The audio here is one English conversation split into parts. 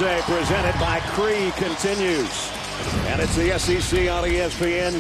Thursday, presented by Cree, continues. And it's the SEC on ESPN.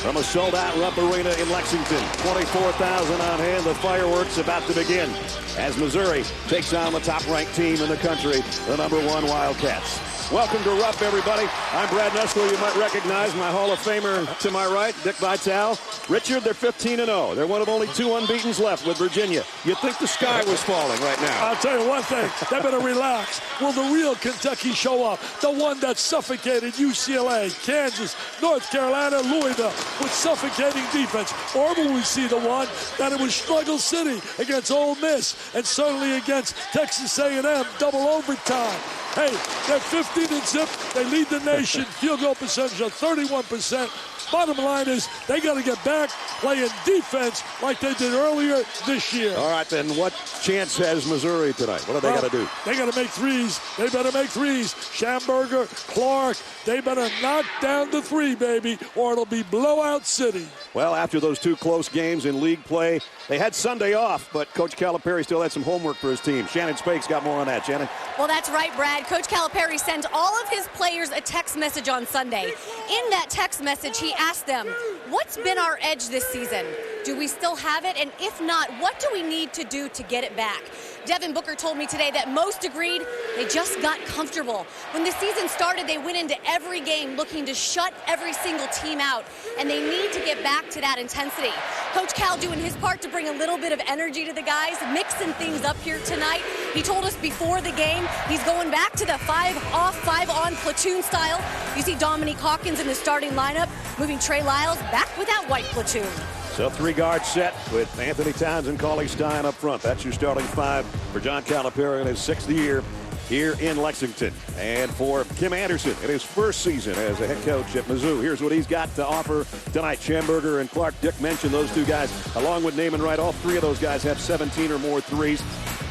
From a sold-out Rupp Arena in Lexington. 24,000 on hand. The fireworks about to begin as Missouri takes on the top-ranked team in the country, the #1 Wildcats. Welcome to Rupp, everybody. I'm Brad Nessler. You might recognize my Hall of Famer to my right, Dick Vitale. Richard, they're 15-0. They're one of only 2 unbeatens left with Virginia. You'd think the sky was falling right now. I'll tell you one thing. They better relax. Will the real Kentucky show up? The one that suffocated UCLA, Kansas, North Carolina, Louisville with suffocating defense? Or will we see the one that it was struggle city against Ole Miss and certainly against Texas A&M, double overtime? Hey, they're 15-0. They lead the nation. Field goal percentage of 31%. Bottom line is they got to get back playing defense like they did earlier this year. All right, then what chance has Missouri tonight? What do they got to do? They got to make threes. They better make threes. Schamberger, Clark, they better knock down the three, baby, or it'll be blowout city. Well, after those 2 close games in league play, they had Sunday off, but Coach Calipari still had some homework for his team. Shannon Spake's got more on that. Shannon? Well, that's right, Brad. Coach Calipari sent all of his players a text message on Sunday. In that text message, he asked them, what's been our edge this season? Do we still have it? And if not, what do we need to do to get it back? Devin Booker told me today that most agreed they just got comfortable. When the season started, they went into every game looking to shut every single team out, and they need to get back to that intensity. Coach Cal doing his part to bring a little bit of energy to the guys, mixing things up here tonight. He told us before the game he's going back to the 5-off, 5-on platoon style. You see Dominique Hawkins in the starting lineup, moving Trey Lyles back with that white platoon. So 3-guard set with Anthony Towns and Cauley Stein up front. That's your starting 5 for John Calipari in his 6th year here in Lexington. And for Kim Anderson in his 1st season as a head coach at Mizzou, here's what he's got to offer tonight. Schamberger and Clark, Dick mentioned those 2 guys. Along with Naaman Wright, all 3 of those guys have 17 or more threes.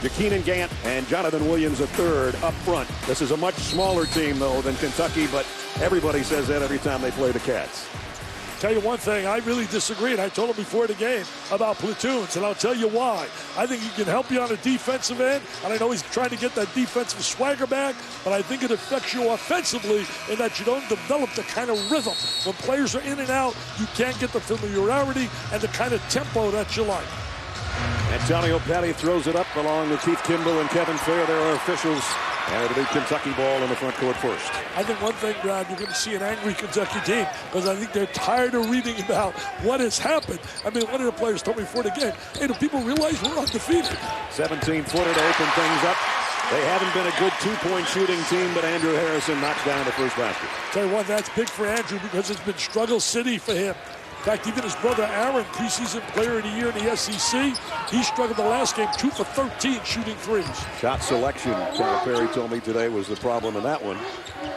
Jaqueline Gant and Jonathan Williams a 3rd up front. This is a much smaller team, though, than Kentucky, but everybody says that every time they play the Cats. Tell you one thing, I really disagree, and I told him before the game about platoons, and I'll tell you why. I think he can help you on the defensive end, and I know he's trying to get that defensive swagger back, but I think it affects you offensively in that you don't develop the kind of rhythm. When players are in and out, you can't get the familiarity and the kind of tempo that you like. Antonio Petty throws it up along with Keith Kimball and Kevin Fair. There are officials. And it'll be Kentucky ball in the front court first. I think one thing, Brad, you're going to see an angry Kentucky team because I think they're tired of reading about what has happened. I mean, one of the players told me before the game, hey, do people realize we're undefeated? 17-footer to open things up. They haven't been a good 2-point shooting team, but Andrew Harrison knocks down the first basket. Tell you what, that's big for Andrew because it's been struggle city for him. In fact, even his brother Aaron, preseason player of the year in the SEC, he struggled the last game, 2 for 13 shooting threes. Shot selection, Calipari told me today, was the problem in that one.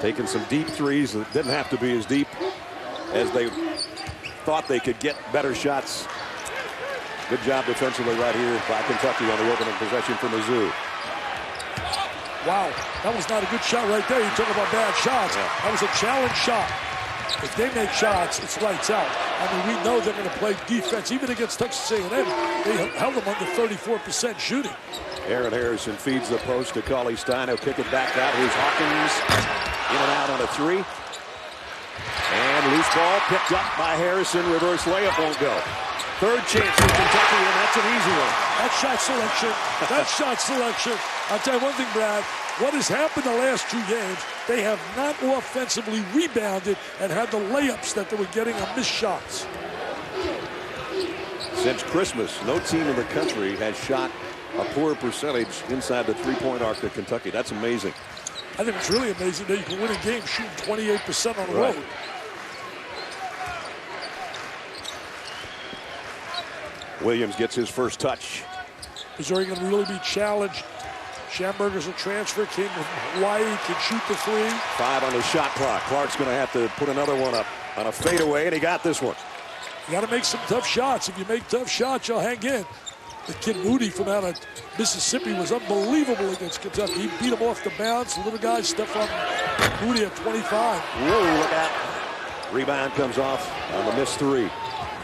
Taking some deep threes that didn't have to be as deep as they thought they could get better shots. Good job defensively right here by Kentucky on the opening possession for Mizzou. Wow, that was not a good shot right there. You talk about bad shots. Yeah. That was a challenge shot. If they make shots, it's lights out. I mean, we know they're going to play defense. Even against Texas A&M, they held them under 34% shooting. Aaron Harrison feeds the post to Cauley Stein. He'll kick it back out. Here's Hawkins in and out on a 3. And loose ball picked up by Harrison. Reverse layup won't go. 3rd chance for Kentucky, and that's an easy one. That shot selection. I'll tell you one thing, Brad. What has happened the last 2 games, they have not offensively rebounded and had the layups that they were getting on missed shots. Since Christmas, no team in the country has shot a poor percentage inside the 3-point arc to Kentucky. That's amazing. I think it's really amazing that you can win a game shooting 28% on the road. Williams gets his first touch. Missouri going to really be challenged. Schamberger's a transfer, came with Hawaii, can shoot the 3. 5 on the shot clock. Clark's going to have to put another one up on a fadeaway, and he got this one. You got to make some tough shots. If you make tough shots, you'll hang in. The kid Moody from out of Mississippi was unbelievable against Kentucky. He beat him off the bounce. The little guy, Stephon Moody at 25. Whoa, look out. Rebound comes off on the missed 3. I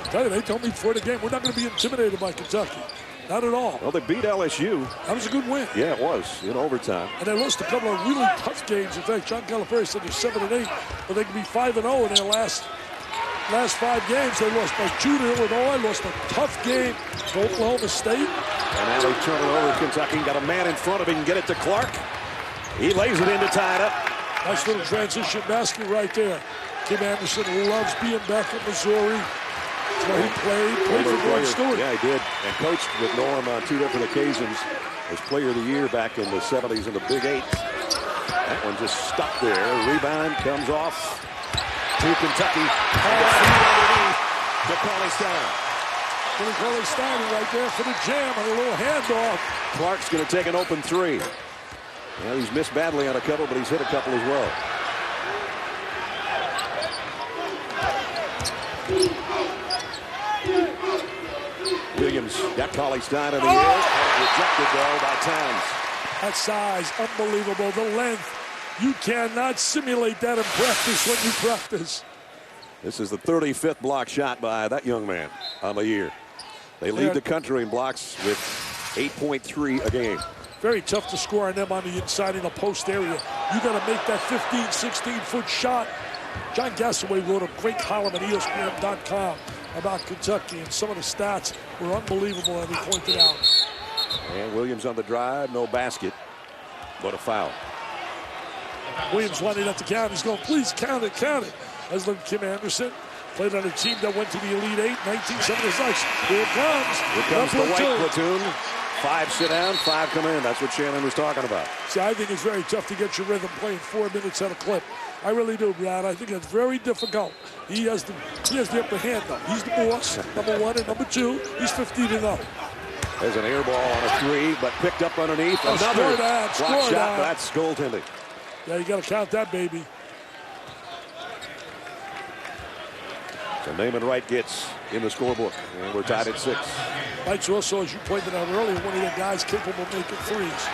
tell you, they told me before the game, we're not going to be intimidated by Kentucky. Not at all. Well, they beat LSU. That was a good win. Yeah, it was, in overtime. And they lost a couple of really tough games. In fact, John Calipari said they're 7-8, but they can be 5-0 in their last 5 games. They lost by 2 to Illinois, lost a tough game to Oklahoma State. And now they turn it over. Kentucky got a man in front of him. Get it to Clark. He lays it in to tie it up. Nice little transition basket right there. Kim Anderson loves being back in Missouri. That's where he played for Norm Stewart. Yeah, he did. And coached with Norm on 2 different occasions as player of the year back in the 70s in the Big 8. That one just stuck there. Rebound comes off to Kentucky. Underneath to Cauley-Stein. Cauley-Stein right there for the jam and a little handoff. Clark's going to take an open 3. Well, he's missed badly on a couple, but he's hit a couple as well. Williams got Cauley-Stein in the air. Rejected, though, by Towns. That size, unbelievable. The length. You cannot simulate that in practice when you practice. This is the 35th block shot by that young man on the year. They lead the country in blocks with 8.3 a game. Very tough to score on them on the inside in the post area. You got to make that 15, 16-foot shot. John Gassaway wrote a great column at ESPN.com about Kentucky, and some of the stats were unbelievable, and he pointed out. And Williams on the drive, no basket, but a foul. Williams wanted that to count. He's going, please count it, count it. As little Kim Anderson played on a team that went to the Elite 8, 1976. Here it comes. Here comes the white platoon. 5 sit down, 5 come in. That's what Shannon was talking about. See, I think it's very tough to get your rhythm playing 4 minutes at a clip. I really do, Brad. I think it's very difficult. He has the upper hand, though. He's the boss, number 1 and number 2. He's 15-0. There's an air ball on a 3, but picked up underneath. Another block shot. That's goaltending. Yeah, you got to count that, baby. So Naaman Wright gets in the scorebook, and we're tied at 6. Wright's also, as you pointed out earlier, one of the guys capable of making threes.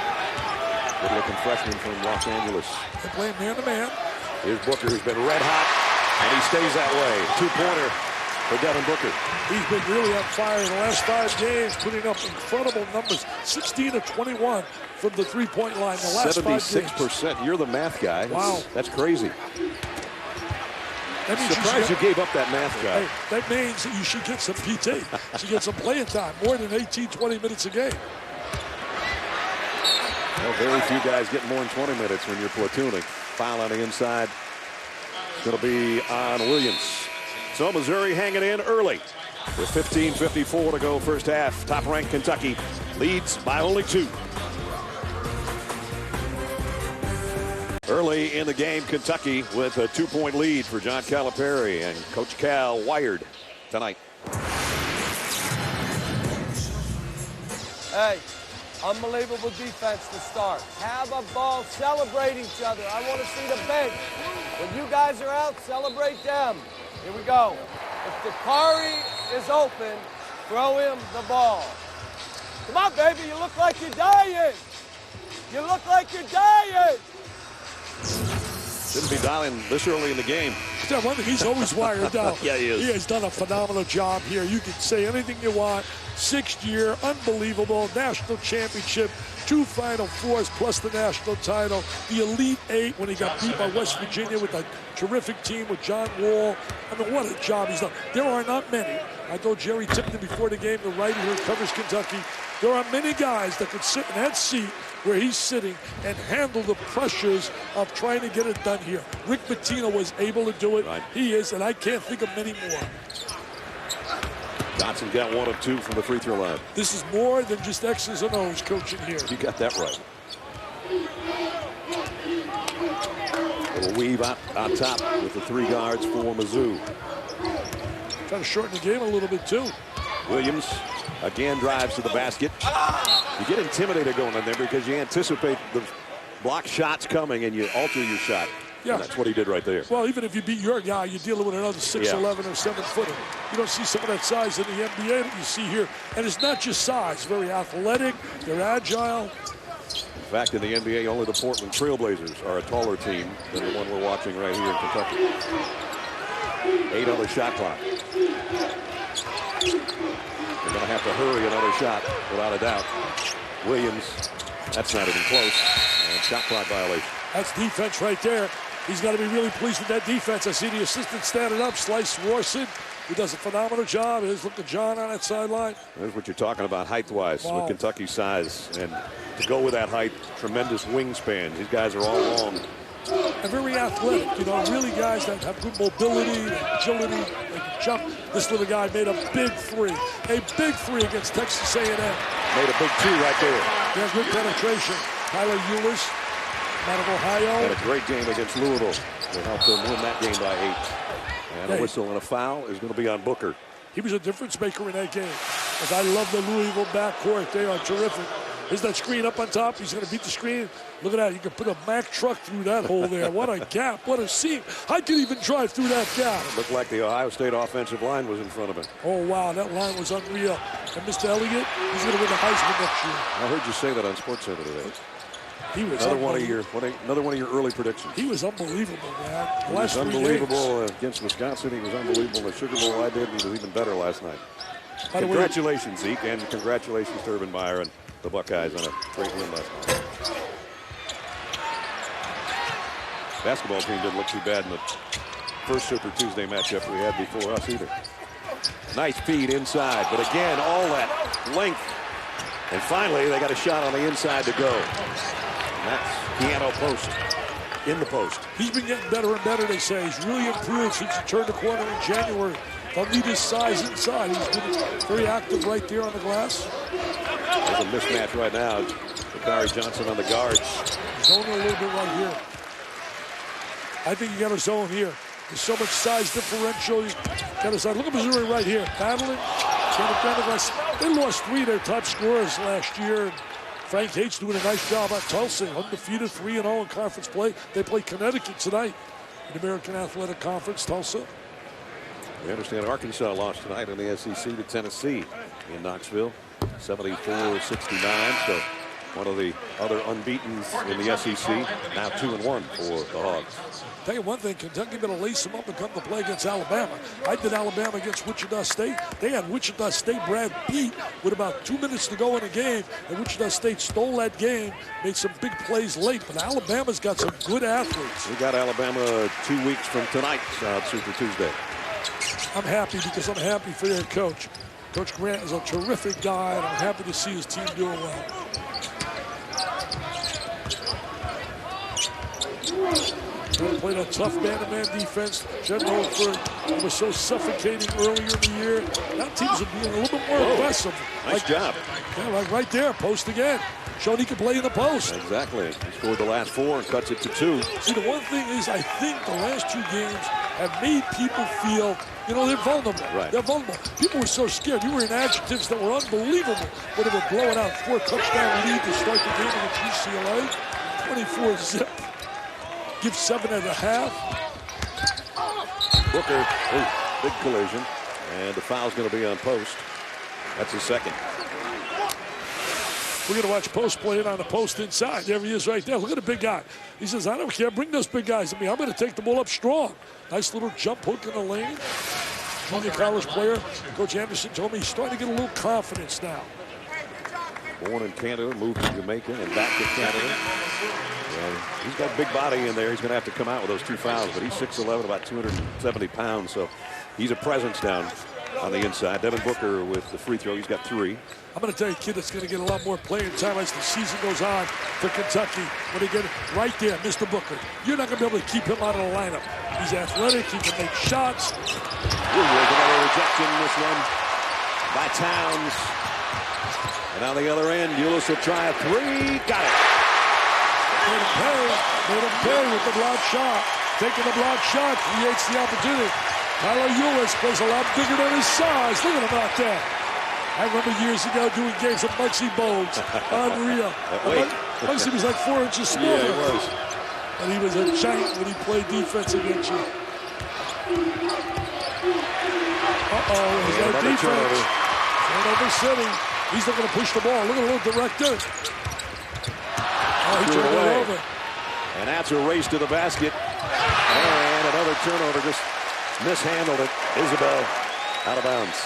Good-looking freshman from Los Angeles. They play man-to-man. Here's Booker, who's been red hot, and he stays that way. 2-pointer for Devin Booker. He's been really on fire in the last 5 games, putting up incredible numbers. 16 of 21 from the three-point line in the last 5 games. 76%. You're the math guy. Wow. That's crazy. That means surprised you gave up that math guy. Hey, that means that you should get some PT. You should get some playing time, more than 18, 20 minutes a game. Well, very few guys get more than 20 minutes when you're platooning. Foul on the inside. It's going to be on Williams. So Missouri hanging in early with 15:54 to go first half. Top-ranked Kentucky leads by only 2. Early in the game, Kentucky with a 2-point lead for John Calipari, and Coach Cal wired tonight. Hey, unbelievable defense to start. Have a ball, celebrate each other. I want to see the bench. When you guys are out, celebrate them. Here we go. If Calipari is open, throw him the ball. Come on, baby, you look like you're dying. You look like you're dying. Shouldn't be dialing this early in the game. Yeah, one thing, he's always wired down. Yeah, he is. He has done a phenomenal job here. You can say anything you want. 6th year, unbelievable, national championship, 2 Final Fours plus the national title, the Elite 8 when he got beat by West Virginia with a terrific team with John Wall. I mean, what a job he's done. There are not many. I told Jerry Tipton before the game, the writer who covers Kentucky, there are many guys that could sit in that seat where he's sitting and handle the pressures of trying to get it done here. Rick Pitino was able to do it. Right. He is, and I can't think of many more. Johnson got 1 of 2 from the free throw line. This is more than just X's and O's coaching here. You got that right. Little weave out on top with the 3 guards for Mizzou. Trying to shorten the game a little bit too. Williams again drives to the basket. You get intimidated going in there because you anticipate the block shots coming and you alter your shot. Yeah, and that's what he did right there. Well, even if you beat your guy, you're dealing with another 6'11" or 7-footer. You don't see some of that size in the NBA that you see here. And it's not just size. Very athletic. They're agile. In fact, in the NBA, only the Portland Trailblazers are a taller team than the one we're watching right here in Kentucky. 8 on the shot clock. They're going to have to hurry another shot, without a doubt. Williams, that's not even close. And shot clock violation. That's defense right there. He's got to be really pleased with that defense. I see the assistant standing up, Slice Warson. He does a phenomenal job. Here's look at John on that sideline. That's what you're talking about height-wise with Kentucky's size. And to go with that height, tremendous wingspan. These guys are all long. And very athletic, you know, really guys that have good mobility, agility, they can jump. This little guy made a big three against Texas A&M. Made a big two right there. He has good penetration. Tyler Eulis out of Ohio. Had a great game against Louisville to help them win that game by 8. And a whistle and a foul is going to be on Booker. He was a difference maker in that game. As I love the Louisville backcourt. They are terrific. There's that screen up on top. He's going to beat the screen. Look at that. You can put a Mack truck through that hole there. What a gap. What a seam. I could even drive through that gap. It looked like the Ohio State offensive line was in front of him. Oh, wow. That line was unreal. And Mr. Elliott, he's going to win the Heisman next year. I heard you say that on SportsCenter today. He was another one of your early predictions. He was unbelievable, man. He was unbelievable against Wisconsin. He was unbelievable in the Sugar Bowl I did. He was even better last night. Congratulations, Zeke, and congratulations to Urban Meyer and the Buckeyes on a great win last night. Basketball team didn't look too bad in the first Super Tuesday matchup we had before us either. Nice feed inside, but again, all that length. And finally, they got a shot on the inside to go. And that's piano post, in the post. He's been getting better and better, they say. He's really improved since he turned the corner in January. They'll need his size inside. He's been very active right there on the glass. There's a mismatch right now. Barry Johnson on the guards. Zone a little bit right here. I think you got a zone here. There's so much size differential. You got a zone. Look at Missouri right here. Battling. They lost 3 of their top scorers last year. Frank Hate's doing a nice job at Tulsa. Undefeated 3-0 in conference play. They play Connecticut tonight in the American Athletic Conference, Tulsa. We understand Arkansas lost tonight in the SEC to Tennessee in Knoxville, 74-69. So one of the other unbeatens in the SEC, now 2-1 for the Hogs. Tell you one thing, Kentucky better lace them up and come to play against Alabama. I did Alabama against Wichita State. They had Wichita State Brad beat with about 2 minutes to go in the game, and Wichita State stole that game, made some big plays late, but Alabama's got some good athletes. We got Alabama 2 weeks from tonight on Super Tuesday. I'm happy because I'm happy for their coach. Coach Grant is a terrific guy, and I'm happy to see his team doing well. They played a tough man-to-man defense. Jen Holford was so suffocating earlier in the year. Now teams are being a little bit more aggressive. Nice job. Yeah, like right there, post again. Showing he can play in the post. Exactly. He scored the last 4 and cuts it to 2. See, the one thing is, I think the last 2 games have made people feel, you know, they're vulnerable. Right. They're vulnerable. People were so scared. You were in adjectives that were unbelievable. But they were blowing out 4 touchdown lead to start the game against UCLA. 24-zip. Give 7.5. Booker, big collision. And the foul's going to be on post. That's his second. We're going to watch post play it on the post inside. There he is right there. Look at the big guy. He says, I don't care. Bring those big guys to me. I'm going to take the ball up strong. Nice little jump hook in the lane. Junior college player. Coach Anderson told me he's starting to get a little confidence now. Born in Canada, moved to Jamaica, and back to Canada. And he's got a big body in there. He's going to have to come out with those 2 fouls, but he's 6'11", about 270 pounds, so he's a presence down on the inside. Devin Booker with the free throw. He's got 3. I'm going to tell you, kid, that's going to get a lot more playing time as the season goes on for Kentucky. When they get it right there, Mr. Booker. You're not going to be able to keep him out of the lineup. He's athletic. He can make shots. Another rejection this one by Towns. And on the other end, Eulis will try a 3. Got it. Made him pay with the block shot. Taking the block shot creates the opportunity. Tyler Eulis plays a lot bigger than his size. Look at him out there. I remember years ago doing games with Muggsy Bogues. Unreal. Muggsy was like 4 inches smaller. Yeah, he was. And he was a giant when he played defense against you. He's got a defense. Turnover City. He's not going to push the ball. Look at the little director. He turned it over. And that's a race to the basket. And another turnover. Just mishandled it. Isabel out of bounds.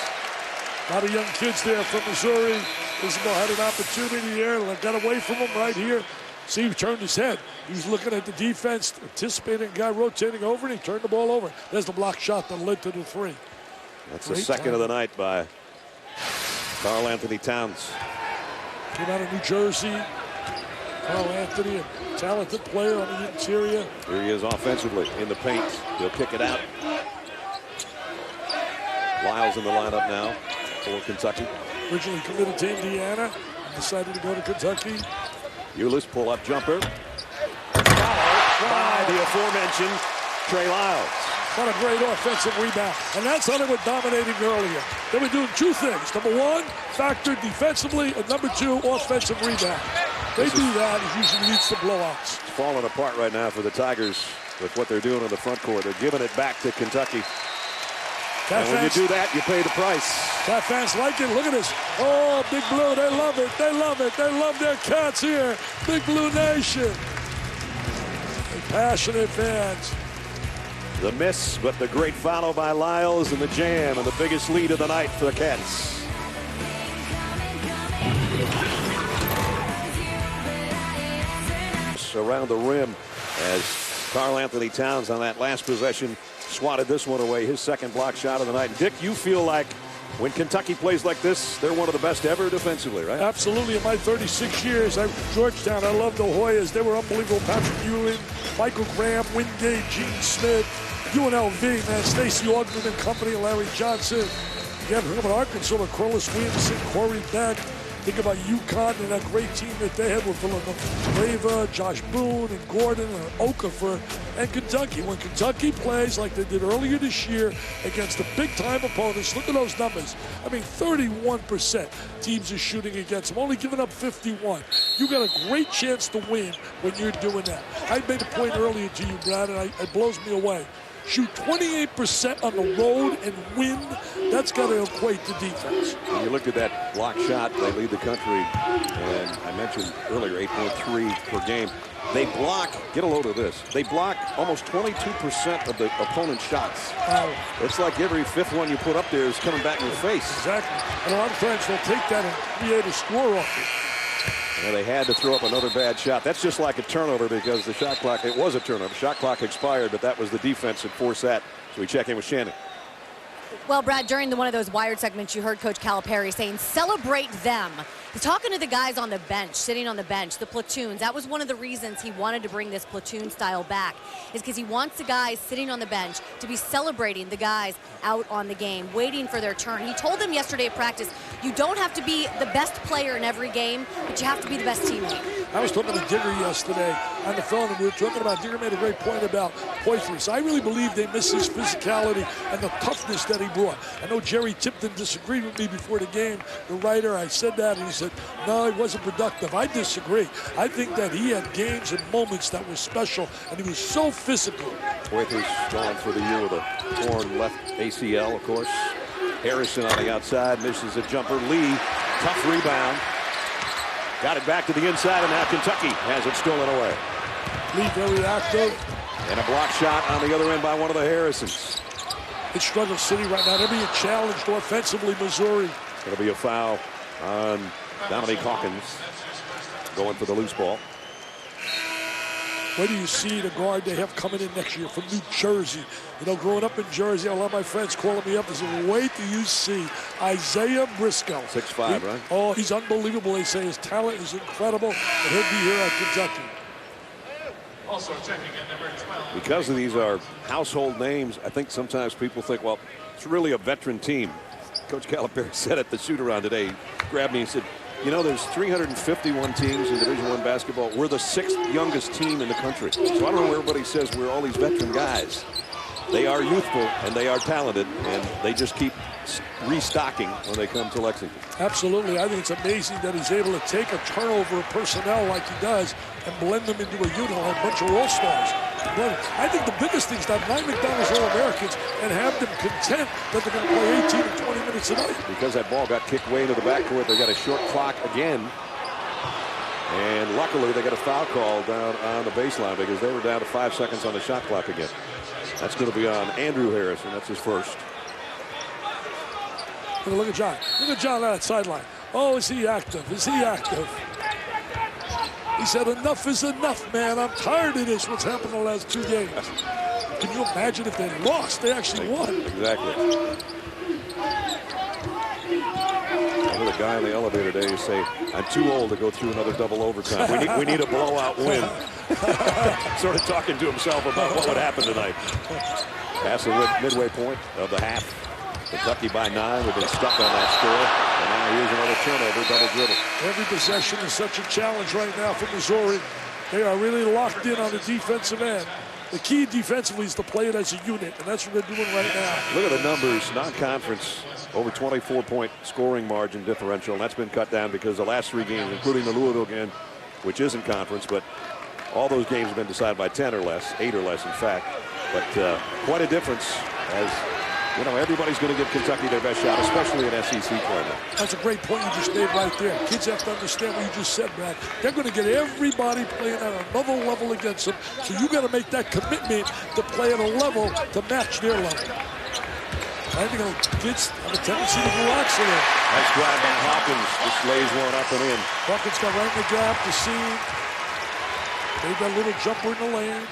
A lot of young kids there from Missouri. Isabel had an opportunity here, got away from him right here. See, he turned his head. He was looking at the defense, anticipating a guy rotating over, and he turned the ball over. There's the block shot that led to the three. That's the second of the night by Karl Anthony Towns. Came out of New Jersey. Karl Anthony, a talented player on the interior. Here he is offensively in the paint. He'll kick it out. Lyles in the lineup now for Kentucky. Originally committed to Indiana, decided to go to Kentucky. Ulis pull-up jumper. By the aforementioned Trey Lyles. What a great offensive rebound. And that's how they were dominating earlier. They were doing two things. Number one, factored defensively, and number two, offensive rebound. They do that, it usually leads to blowouts. It's falling apart right now for the Tigers with what they're doing in the front court. They're giving it back to Kentucky. And when you do that, you pay the price. Cat fans like it. Look at this. Oh, Big Blue, they love it. They love it. They love their Cats here. Big Blue Nation. And passionate fans. The miss, but the great follow by Lyles and the jam and the biggest lead of the night for the Cats. Around the rim as Karl Anthony Towns on that last possession swatted this one away, his second block shot of the night. Dick, you feel like when Kentucky plays like this, they're one of the best ever defensively, right? Absolutely. In my 36 years at Georgetown, I loved the Hoyas. They were unbelievable. Patrick Ewing, Michael Graham, Wingate, Gene Smith, UNLV, man, Stacey Augman and company, Larry Johnson. You have at Arkansas with Corliss Williamson, Corey Beck. Think about UConn and that great team that they had with Villanova, Josh Boone, and Gordon, and Okafor, and Kentucky. When Kentucky plays like they did earlier this year against the big-time opponents, look at those numbers. I mean, 31% teams are shooting against them, only giving up 51. You got a great chance to win when you're doing that. I made a point earlier to you, Brad, and it blows me away. Shoot 28% on the road and win. That's got to equate to defense. When you look at that block shot, they lead the country. And I mentioned earlier, 8.3 per game. They block, get a load of this, they block almost 22% of the opponent's shots. Wow. It's like every fifth one you put up there is coming back in your face. Exactly. And a lot of times they'll take that and create a score off it. Well, they had to throw up another bad shot. That's just like a turnover because the shot clock, it was a turnover. Shot clock expired, but that was the defense that forced that. So we check in with Shannon. Well, Brad, during one of those Wired segments, you heard Coach Calipari saying, celebrate them. He's talking to the guys on the bench, sitting on the bench, the platoons. That was one of the reasons he wanted to bring this platoon style back, is because he wants the guys sitting on the bench to be celebrating the guys out on the game, waiting for their turn. He told them yesterday at practice, you don't have to be the best player in every game, but you have to be the best teammate. I was talking to Digger yesterday on the phone, and we were talking about, Digger made a great point about Poitras. I really believe they miss his physicality and the toughness that he brought. I know Jerry Tipton disagreed with me before the game, the writer. I said that, and he said, no, he wasn't productive. I disagree. I think that he had games and moments that were special, and he was so physical. Poitras gone for the year with a torn left ACL, of course. Harrison on the outside, misses a jumper. Lee, tough rebound. Got it back to the inside, and now Kentucky has it stolen away. Lee very active. And a block shot on the other end by one of the Harrisons. It's struggle city right now. They're being challenged offensively, Missouri. Going to be a foul on Dominique Hawkins going for the loose ball. Where do you see the guard they have coming in next year from New Jersey? You know, growing up in Jersey, a lot of my friends calling me up and saying, wait till you see Isaiah Briscoe. 6'5", right? Oh, he's unbelievable. They say his talent is incredible, and he'll be here at Kentucky. Also checking in number 12. Because of these are household names, I think sometimes people think, well, it's really a veteran team. Coach Calipari said at the shoot-around today, he grabbed me and said, you know, there's 351 teams in Division I basketball. We're the 6th youngest team in the country. So I don't know where everybody says we're all these veteran guys. They are youthful, and they are talented, and they just keep restocking when they come to Lexington. Absolutely. I think it's amazing that he's able to take a turnover of personnel like he does and blend them into a unit, like a bunch of all-stars. I think the biggest thing is to have 9 McDonald's All-Americans and have them content that they're going to play 18 and 20 minutes a night. Because that ball got kicked way into the backcourt, they got a short clock again. And luckily, they got a foul call down on the baseline because they were down to 5 seconds on the shot clock again. That's going to be on Andrew Harrison. That's his first. Look at John. Look at John on that sideline. Oh, is he active? Is he active? He said, enough is enough, man. I'm tired of this. What's happened the last 2 games? Can you imagine if they lost? They actually won. Exactly. I heard a guy in the elevator today say, I'm too old to go through another double overtime. We need a blowout win. Sort of talking to himself about what would happen tonight. Past the midway point of the half. Kentucky by 9. We've been stuck on that score. And now here's another turnover, double dribble. Every possession is such a challenge right now for Missouri. They are really locked in on the defensive end. The key defensively is to play it as a unit, and that's what they're doing right now. Look at the numbers. Non-conference, over 24-point scoring margin differential. And that's been cut down because the last 3 games, including the Louisville game, which isn't conference, but all those games have been decided by 10 or less, 8 or less, in fact. But quite a difference as, you know, everybody's going to give Kentucky their best shot, especially an SEC tournament. That's a great point you just made right there. Kids have to understand what you just said, Brad. They're going to get everybody playing at another level against them. So you got to make that commitment to play at a level to match their level. I think kids have a tendency to relax a little. Nice grab by Hawkins. Just lays one up and in. Hawkins got right in the gap to see. Made that little jumper in the lane.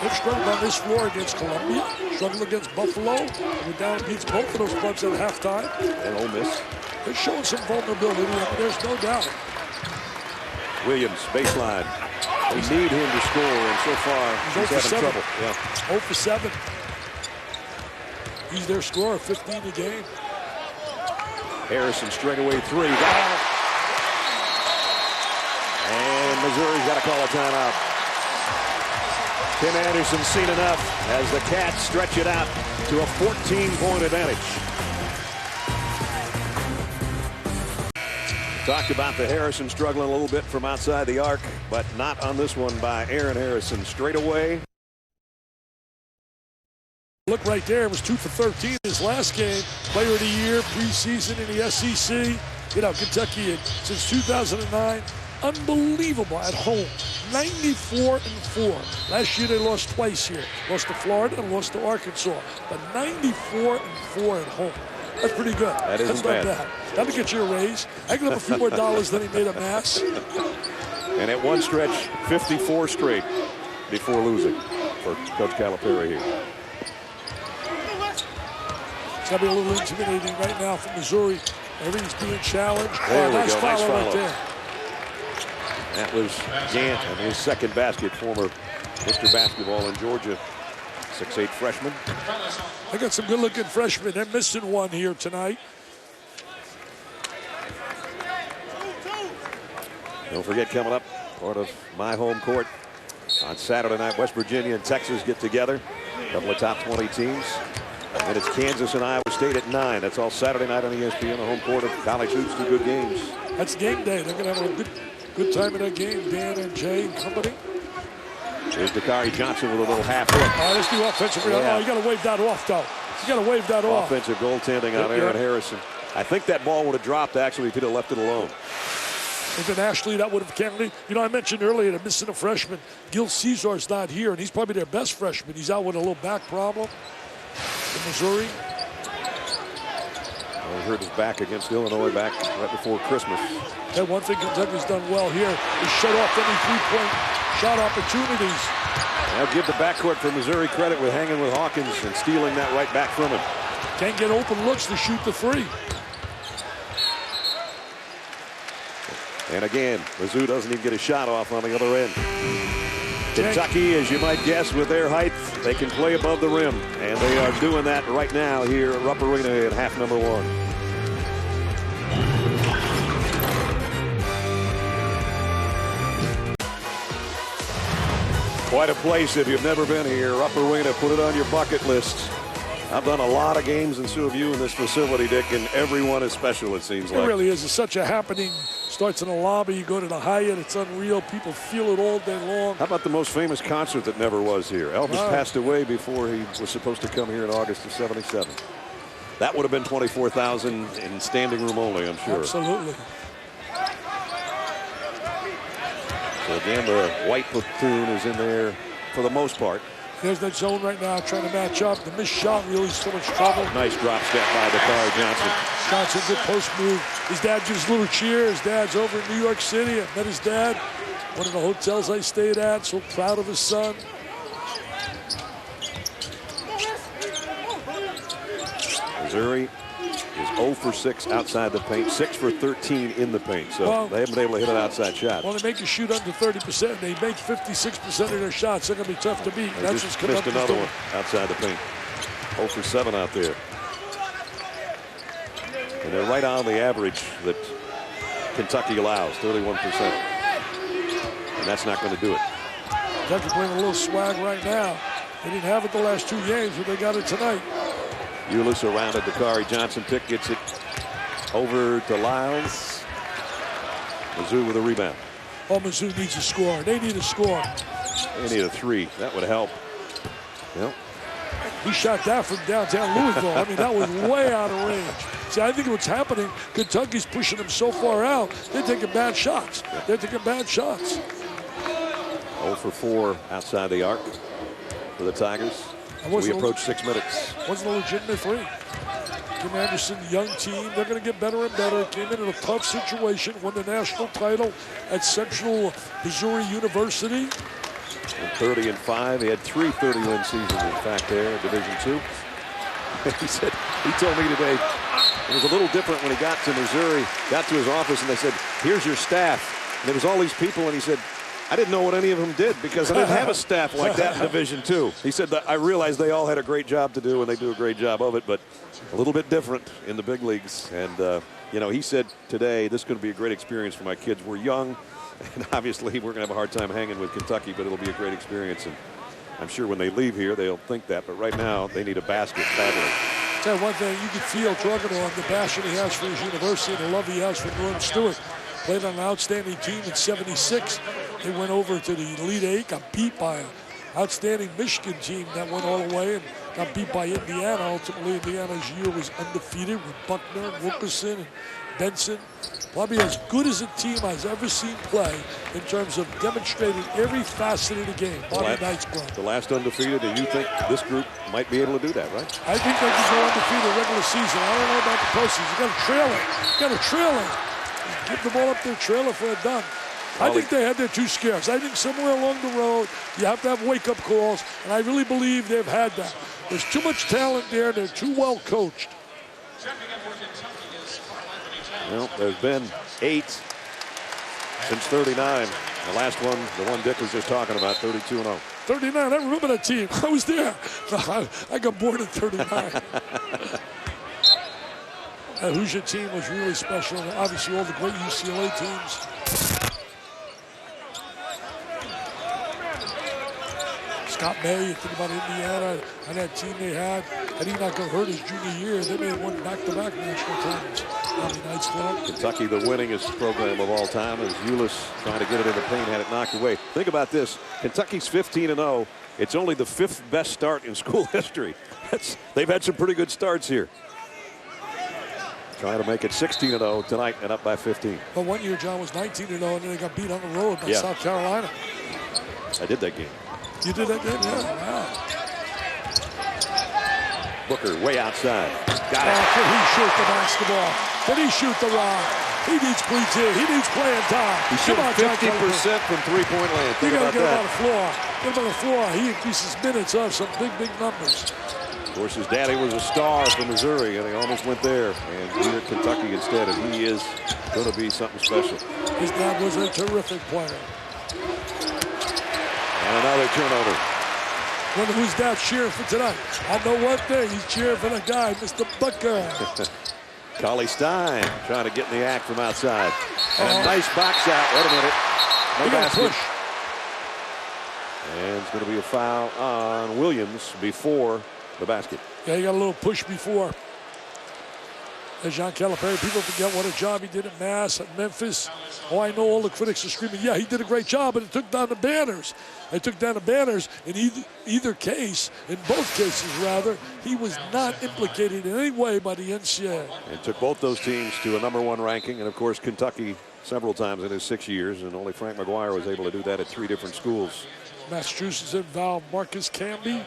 They've struggled on this floor against Columbia, struggled against Buffalo. We're down against both of those clubs at halftime. And Ole Miss. They're showing some vulnerability, there's no doubt. Williams, baseline. They need him to score, and so far he's having trouble. Yeah. 0 for 7. He's their scorer, 15 a game. Harrison straightaway 3. Got it. And Missouri's got to call a timeout. Tim Anderson's seen enough as the Cats stretch it out to a 14-point advantage. Talked about the Harrison struggling a little bit from outside the arc, but not on this one by Aaron Harrison. Straight away. Look right there, it was 2 for 13 his last game. Player of the year, preseason in the SEC. You know, Kentucky since 2009, unbelievable at home. 94-4. Last year they lost twice here. Lost to Florida and lost to Arkansas. But 94-4 at home. That's pretty good. That's not bad. That'll get you a raise. I give him a few more dollars than he made a Mass. And at one stretch, 54 straight before losing for Coach Calipari here. It's going to be a little intimidating right now for Missouri. Everything's being challenged. There we nice go. foul Nice right follow. there. That was Gant and his second basket, former Mr. Basketball in Georgia, 6'8" freshman. I got some good-looking freshmen. They're missing one here tonight. Don't forget, coming up, part of my home court on Saturday night, West Virginia and Texas get together. A couple of top 20 teams. And it's Kansas and Iowa State at 9. That's all Saturday night on ESPN, the home court of college hoops. 2 good games. That's game day. They're going to have a good time in that game. Dan and Jay and company. Here's Dakari Johnson with a little half hook. Oh, let's do offensive. Yeah. Oh, you got to wave that off, though. You got to wave that off. Offensive goaltending on Aaron Harrison. I think that ball would have dropped, actually, if he'd have left it alone. Internationally, that would have counted. You know, I mentioned earlier they're missing a freshman. Gil Caesar's not here, and he's probably their best freshman. He's out with a little back problem in Missouri. Well, he hurt his back against Illinois back right before Christmas. And one thing Kentucky's done well here is shut off any three-point shot opportunities. I'll give the backcourt for Missouri credit with hanging with Hawkins and stealing that right back from him. Can't get open looks to shoot the three. And again, Mizzou doesn't even get a shot off on the other end. Kentucky, as you might guess, with their height, they can play above the rim. And they are doing that right now here at Rupp Arena in half number 1. Quite a place if you've never been here. Rupp Arena, put it on your bucket list. I've done a lot of games, and so have you in this facility, Dick, and everyone is special, it seems like. It really is. It's such a happening. Starts in the lobby, you go to the Hyatt, it's unreal. People feel it all day long. How about the most famous concert that never was here? Elvis passed away before he was supposed to come here in August of '77. That would have been 24,000 in standing room only, I'm sure. Absolutely. So again, the white platoon is in there for the most part. There's that zone right now trying to match up. The missed shot really so much trouble. Nice drop step by Calipari Johnson. Johnson, good post move. His dad gives a little cheer. His dad's over in New York City. I met his dad. One of the hotels I stayed at. So proud of his son. Missouri is 0 for 6 outside the paint, 6 for 13 in the paint. So they haven't been able to hit an outside shot. Well, they make you shoot under 30%. They make 56% of their shots. They're going to be tough to beat. That's just missed another one outside the paint. 0 for 7 out there. And they're right on the average that Kentucky allows, 31%. And that's not going to do it. Kentucky playing a little swag right now. They didn't have it the last 2 games, but they got it tonight. Ulis around it. Calipari Johnson pick gets it over to Lyles. Mizzou with a rebound. Oh, Mizzou needs a score. They need a score. They need a 3. That would help. Yep. He shot that from downtown Louisville. I mean, that was way out of range. See, I think what's happening, Kentucky's pushing them so far out, they're taking bad shots. They're taking bad shots. 0 for 4 outside the arc for the Tigers. We approach 6 minutes. Wasn't a legitimate 3. Jim Anderson, young team, they're going to get better and better. Came in a tough situation, won the national title at Central Missouri University. 30-5. He had 3 30-win seasons, in fact, there in Division II. He told me today it was a little different when he got to Missouri, got to his office, and they said, "Here's your staff." And there was all these people, and he said, "I didn't know what any of them did because I didn't have a staff like that in Division II." He said that I realized they all had a great job to do, and they do a great job of it, but a little bit different in the big leagues. And, you know, he said today, this is going to be a great experience for my kids. We're young, and obviously we're going to have a hard time hanging with Kentucky, but it'll be a great experience. And I'm sure when they leave here, they'll think that. But right now, they need a basket badly. Tell you one thing, you can feel talking to him, the passion he has for his university and the love he has for Norm Stewart. Played on an outstanding team in '76. They went over to the Elite Eight, got beat by an outstanding Michigan team that went all the way and got beat by Indiana. Ultimately, Indiana's year was undefeated with Buckner and Wilkerson and Benson. Probably as good as a team I've ever seen play in terms of demonstrating every facet of the game. Bobby Knight's club. The last undefeated, and you think this group might be able to do that, right? I think they can go undefeated regular season. I don't know about the postseason. You got to trail it. You got to trail it. Give the ball up their trailer for a dunk. I think they had their 2 scares. I think somewhere along the road, you have to have wake-up calls, and I really believe they've had that. There's too much talent there. They're too well coached. Well, there's been 8 since '39. The last one, the one Dick was just talking about, 32-0. 39, I remember that team. I was there. I got bored at 39. That Hoosier team was really special. And obviously, all the great UCLA teams. Scott May, you think about Indiana and that team they had. Had he not got hurt his junior year, they may have won back-to-back national titles. Kentucky, the winningest program of all time, as Ulis trying to get it in the paint, had it knocked away. Think about this. Kentucky's 15-0. It's only the 5th best start in school history. They've had some pretty good starts here. Trying to make it 16-0 tonight and up by 15. But one year, John, was 19-0, and then they got beat on the road by South Carolina. I did that game. You did that game? Yeah. Wow. Booker way outside. Got it. Can he shoot the basketball? Can he shoot the rock? He needs PG. He needs playing time. He's shooting 50% from three-point land. You got to get him on the floor. Get him on the floor. He increases minutes on some big numbers. Of course, his daddy was a star for Missouri, and he almost went there. And he's at Kentucky instead, and he is going to be something special. His dad was a terrific player. And another turnover. Wonder who's dad's cheering for tonight. I know one thing. He's cheering for the guy, Mr. Booker. Cauley Stein trying to get in the act from outside. And a nice box out. Wait a minute. No basket. Push. And it's going to be a foul on Williams before the basket. Yeah, he got a little push before. As John Calipari, people forget what a job he did at Mass, at Memphis. Oh, I know all the critics are screaming, yeah, he did a great job, but it took down the banners. It took down the banners in either case, in both cases rather, he was not implicated in any way by the NCAA. It took both those teams to a #1 ranking, and of course Kentucky several times in his 6 years, and only Frank McGuire was able to do that at 3 different schools. Massachusetts involved Marcus Camby,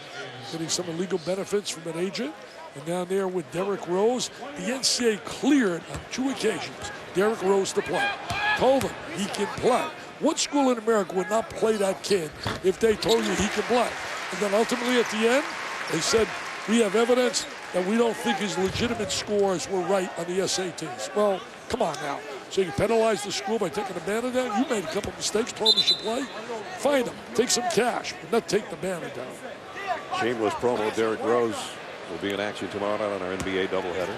getting some illegal benefits from an agent. And down there with Derrick Rose, the NCAA cleared on 2 occasions Derrick Rose to play. Told him he can play. What school in America would not play that kid if they told you he can play? And then ultimately at the end, they said, we have evidence that we don't think his legitimate scores were right on the SATs. Well, come on now. So you penalize the school by taking the banner down? You made a couple mistakes, told him he should play. Fine him, take some cash, but not take the banner down. Shameless promo, Derrick Rose will be in action tomorrow night on our NBA doubleheader.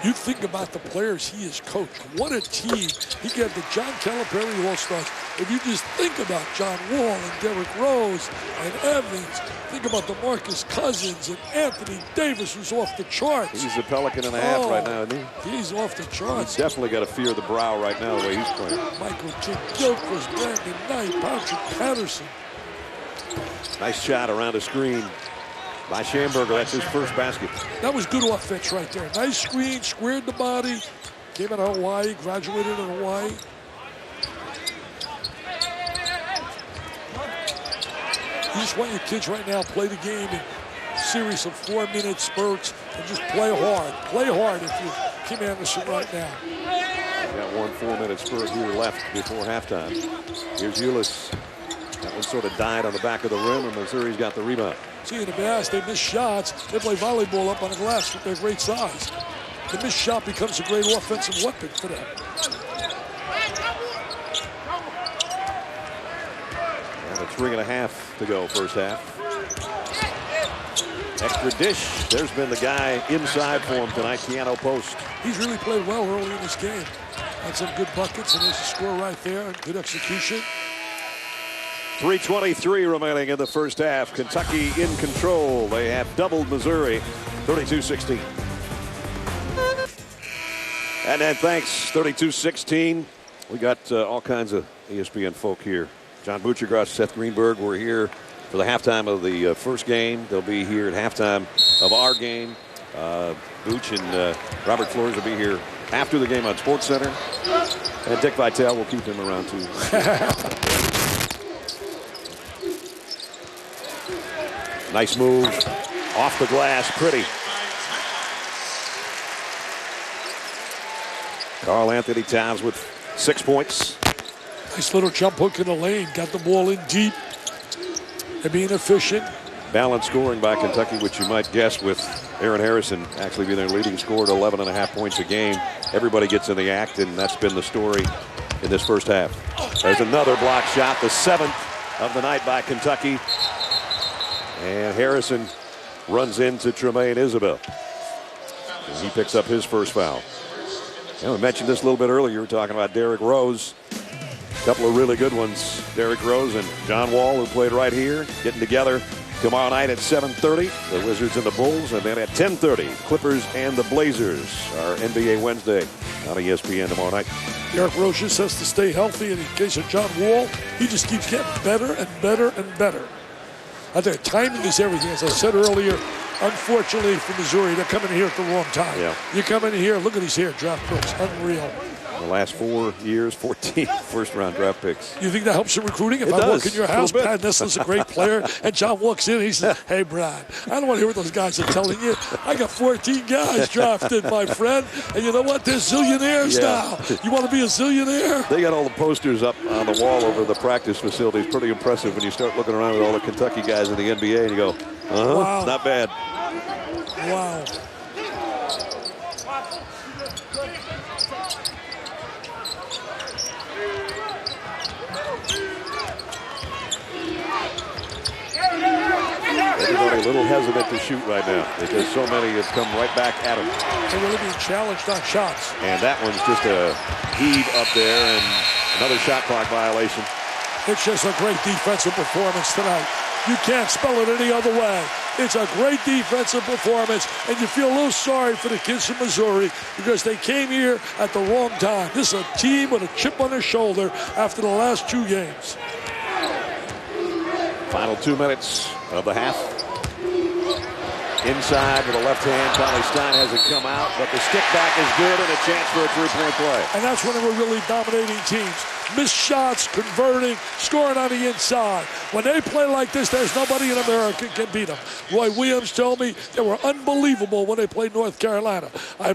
You think about the players he has coached. What a team. He got the John Calipari All-Stars. If you just think about John Wall and Derrick Rose and Evans, think about the Marcus Cousins and Anthony Davis, who's off the charts. He's a Pelican and a half right now, isn't he? He's off the charts. He's definitely got a fear of the brow right now, the way he's playing. Michael Kidd-Gilchrist, Brandon Knight, Patrick Patterson. Nice shot around the screen by Schamberger. That's his first basket. That was good offense right there. Nice screen, squared the body. Came out of Hawaii, graduated in Hawaii. You just want your kids right now play the game in a series of 4-minute spurts and just play hard. Play hard if you're Kim Anderson right now. We got 1 4-minute spurt here left before halftime. Here's Ulis. That one sort of died on the back of the rim, and Missouri's got the rebound. See, in the past, they miss shots. They play volleyball up on the glass with their great size. The missed shot becomes a great offensive weapon for them. And a 3.5 to go first half. Extra dish. There's been the guy inside for him tonight, Keanu Post. He's really played well early in this game. Had some good buckets, and there's a score right there. Good execution. 3:23 remaining in the first half. Kentucky in control. They have doubled Missouri, 32-16. And then thanks, 32-16. We got all kinds of ESPN folk here. John Butchergrass, Seth Greenberg were here for the halftime of the first game. They'll be here at halftime of our game. Booch and Robert Flores will be here after the game on SportsCenter. And Dick Vitale will keep him around too. Nice move off the glass, pretty. Karl Anthony Towns with 6 points. Nice little jump hook in the lane. Got the ball in deep. They're being efficient. Balanced scoring by Kentucky, which you might guess with Aaron Harrison actually being their leading scorer at 11.5 points a game. Everybody gets in the act, and that's been the story in this first half. There's another block shot, the 7th of the night by Kentucky. And Harrison runs into Tremaine Isabel. And he picks up his first foul. And we mentioned this a little bit earlier. We were talking about Derrick Rose. A couple of really good ones. Derrick Rose and John Wall, who played right here, getting together tomorrow night at 7:30. The Wizards and the Bulls. And then at 10:30, Clippers and the Blazers. Our NBA Wednesday on ESPN tomorrow night. Derrick Rose just has to stay healthy. And in case of John Wall, he just keeps getting better and better and better. I think timing is everything. As I said earlier, unfortunately for Missouri, they're coming here at the wrong time. Yeah. You come in here, look at these here, draft picks, unreal. The last 4 years, 14 first-round draft picks. You think that helps in recruiting? If It I does, walk in your a house, little bit. Pat Nestle's a great player, and John walks in, he says, hey, Brad, I don't want to hear what those guys are telling you. I got 14 guys drafted, my friend, and you know what? They're zillionaires now. You want to be a zillionaire? They got all the posters up on the wall over the practice facilities. Pretty impressive when you start looking around with all the Kentucky guys in the NBA and you go, Wow. Not bad. Wow. Everybody a little hesitant to shoot right now because so many have come right back at them. They're really being challenged on shots. And that one's just a heave up there and another shot clock violation. It's just a great defensive performance tonight. You can't spell it any other way. It's a great defensive performance, and you feel a little sorry for the kids from Missouri because they came here at the wrong time. This is a team with a chip on their shoulder after the last 2 games. Final 2 minutes of the half. Inside with a left hand. Cauley Stein has it come out, but the stick back is good and a chance for a three-point play. And that's when they were really dominating teams. Missed shots, converting, scoring on the inside. When they play like this, there's nobody in America can beat them. Roy Williams told me they were unbelievable when they played North Carolina.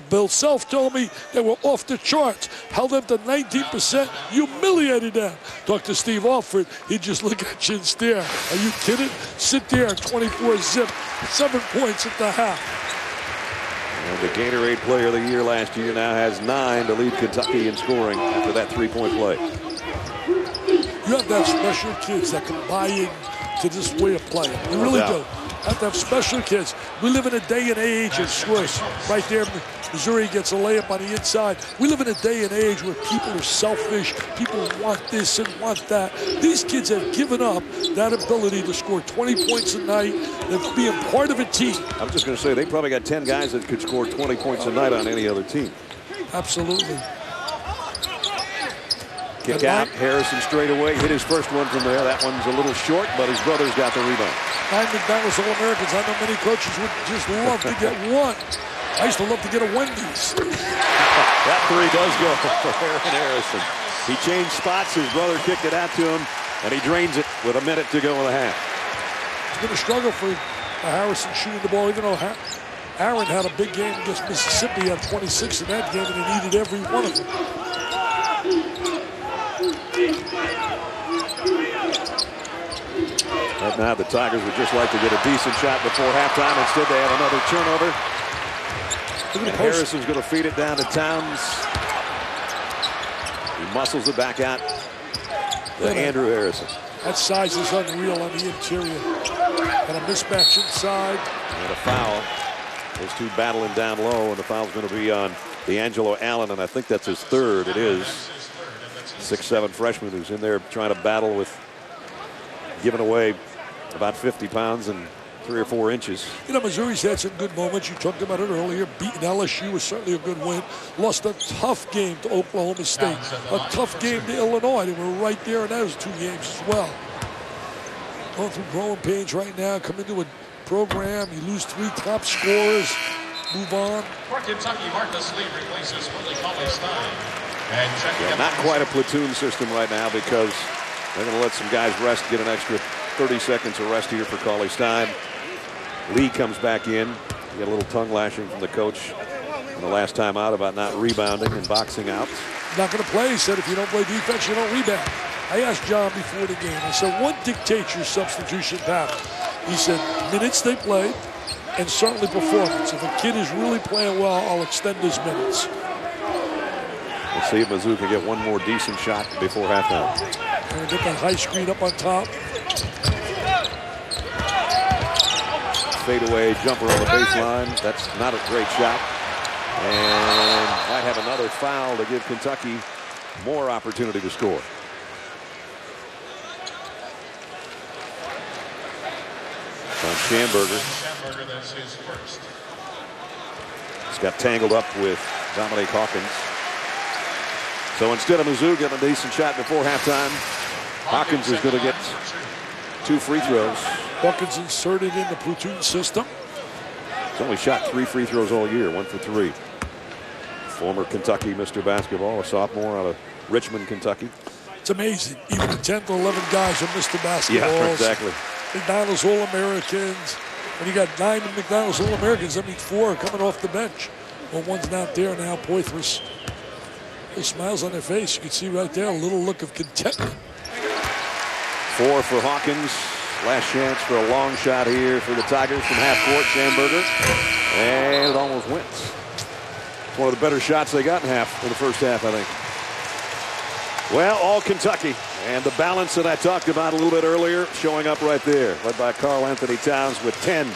Bill Self told me they were off the charts. Held them to 19%, humiliated them. Talk to Steve Alford, he'd just look at you and stare. Are you kidding? Sit there, 24 zip, 7 points at the half. And the Gatorade Player of the Year last year now has 9 to lead Kentucky in scoring after that three-point play. You have to have special kids that can buy into this way of playing. You really do. Have to have special kids. We live in a day and age of scores. Right there, Missouri gets a layup on the inside. We live in a day and age where people are selfish. People want this and want that. These kids have given up that ability to score 20 points a night and being part of a team. I was just going to say, they probably got 10 guys that could score 20 points a night on any other team. Absolutely. Kick out, Harrison straight away, hit his first one from there. That one's a little short, but his brother's got the rebound. 9 McDonald's All-Americans. I know many coaches would just love to get one. I used to love to get a Wendy's. That three does go for Aaron Harrison. He changed spots, his brother kicked it out to him, and he drains it with a minute to go in the half. It's been a struggle for Harrison shooting the ball, even though Aaron had a big game against Mississippi, had 26 in that game, and he needed every one of them. Right now, the Tigers would just like to get a decent shot before halftime. Instead, they have another turnover. And Harrison's going to feed it down to Towns. He muscles it back out to Andrew Harrison. That size is unreal on the interior. And a mismatch inside. And a foul. Those two battling down low, and the foul's going to be on D'Angelo Allen, and I think that's his third. It is. 6'7" freshman who's in there trying to battle with giving away about 50 pounds and 3 or 4 inches. You know, Missouri's had some good moments. You talked about it earlier. Beating LSU was certainly a good win. Lost a tough game to Oklahoma State. A tough game to Illinois. They were right there in those 2 games as well. Going through growing pains right now. Come into a program. You lose 3 top scorers. Move on. For Kentucky, Marcus Lee replaces Willie Cauley-Stein. And not quite a platoon system right now because they're going to let some guys rest, get an extra 30 seconds of rest here for Cauley-Stein. Lee comes back in. He got a little tongue lashing from the coach in the last time out about not rebounding and boxing out. Not going to play. He said if you don't play defense, you don't rebound. I asked John before the game. I said, what dictates your substitution pattern? He said, minutes they play and certainly performance. If a kid is really playing well, I'll extend his minutes. Let's see if Mizzou can get one more decent shot before halftime. Gonna get that high screen up on top. Fadeaway jumper on the baseline. That's not a great shot. And might have another foul to give Kentucky more opportunity to score. On Schamberger. That's his first. He's got tangled up with Dominique Hawkins. So instead of Mizzou getting a decent shot before halftime, Hawkins is going to get 2 free throws. Hawkins inserted in the platoon system. He's only shot 3 free throws all year, 1 for 3. Former Kentucky Mr. Basketball, a sophomore out of Richmond, Kentucky. It's amazing. Even the 10th or 11th guys are Mr. Basketball. Yeah, exactly. McDonald's All-Americans. When you got 9 McDonald's All-Americans, that means 4 are coming off the bench. Well, one's not there now. Poitras. Smiles on their face. You can see right there a little look of contentment. 4 for Hawkins. Last chance for a long shot here for the Tigers from half court. Schamberger. And it almost went. It's one of the better shots they got in the first half, I think. Well, all Kentucky. And the balance that I talked about a little bit earlier showing up right there. Led by Karl Anthony Towns with 10.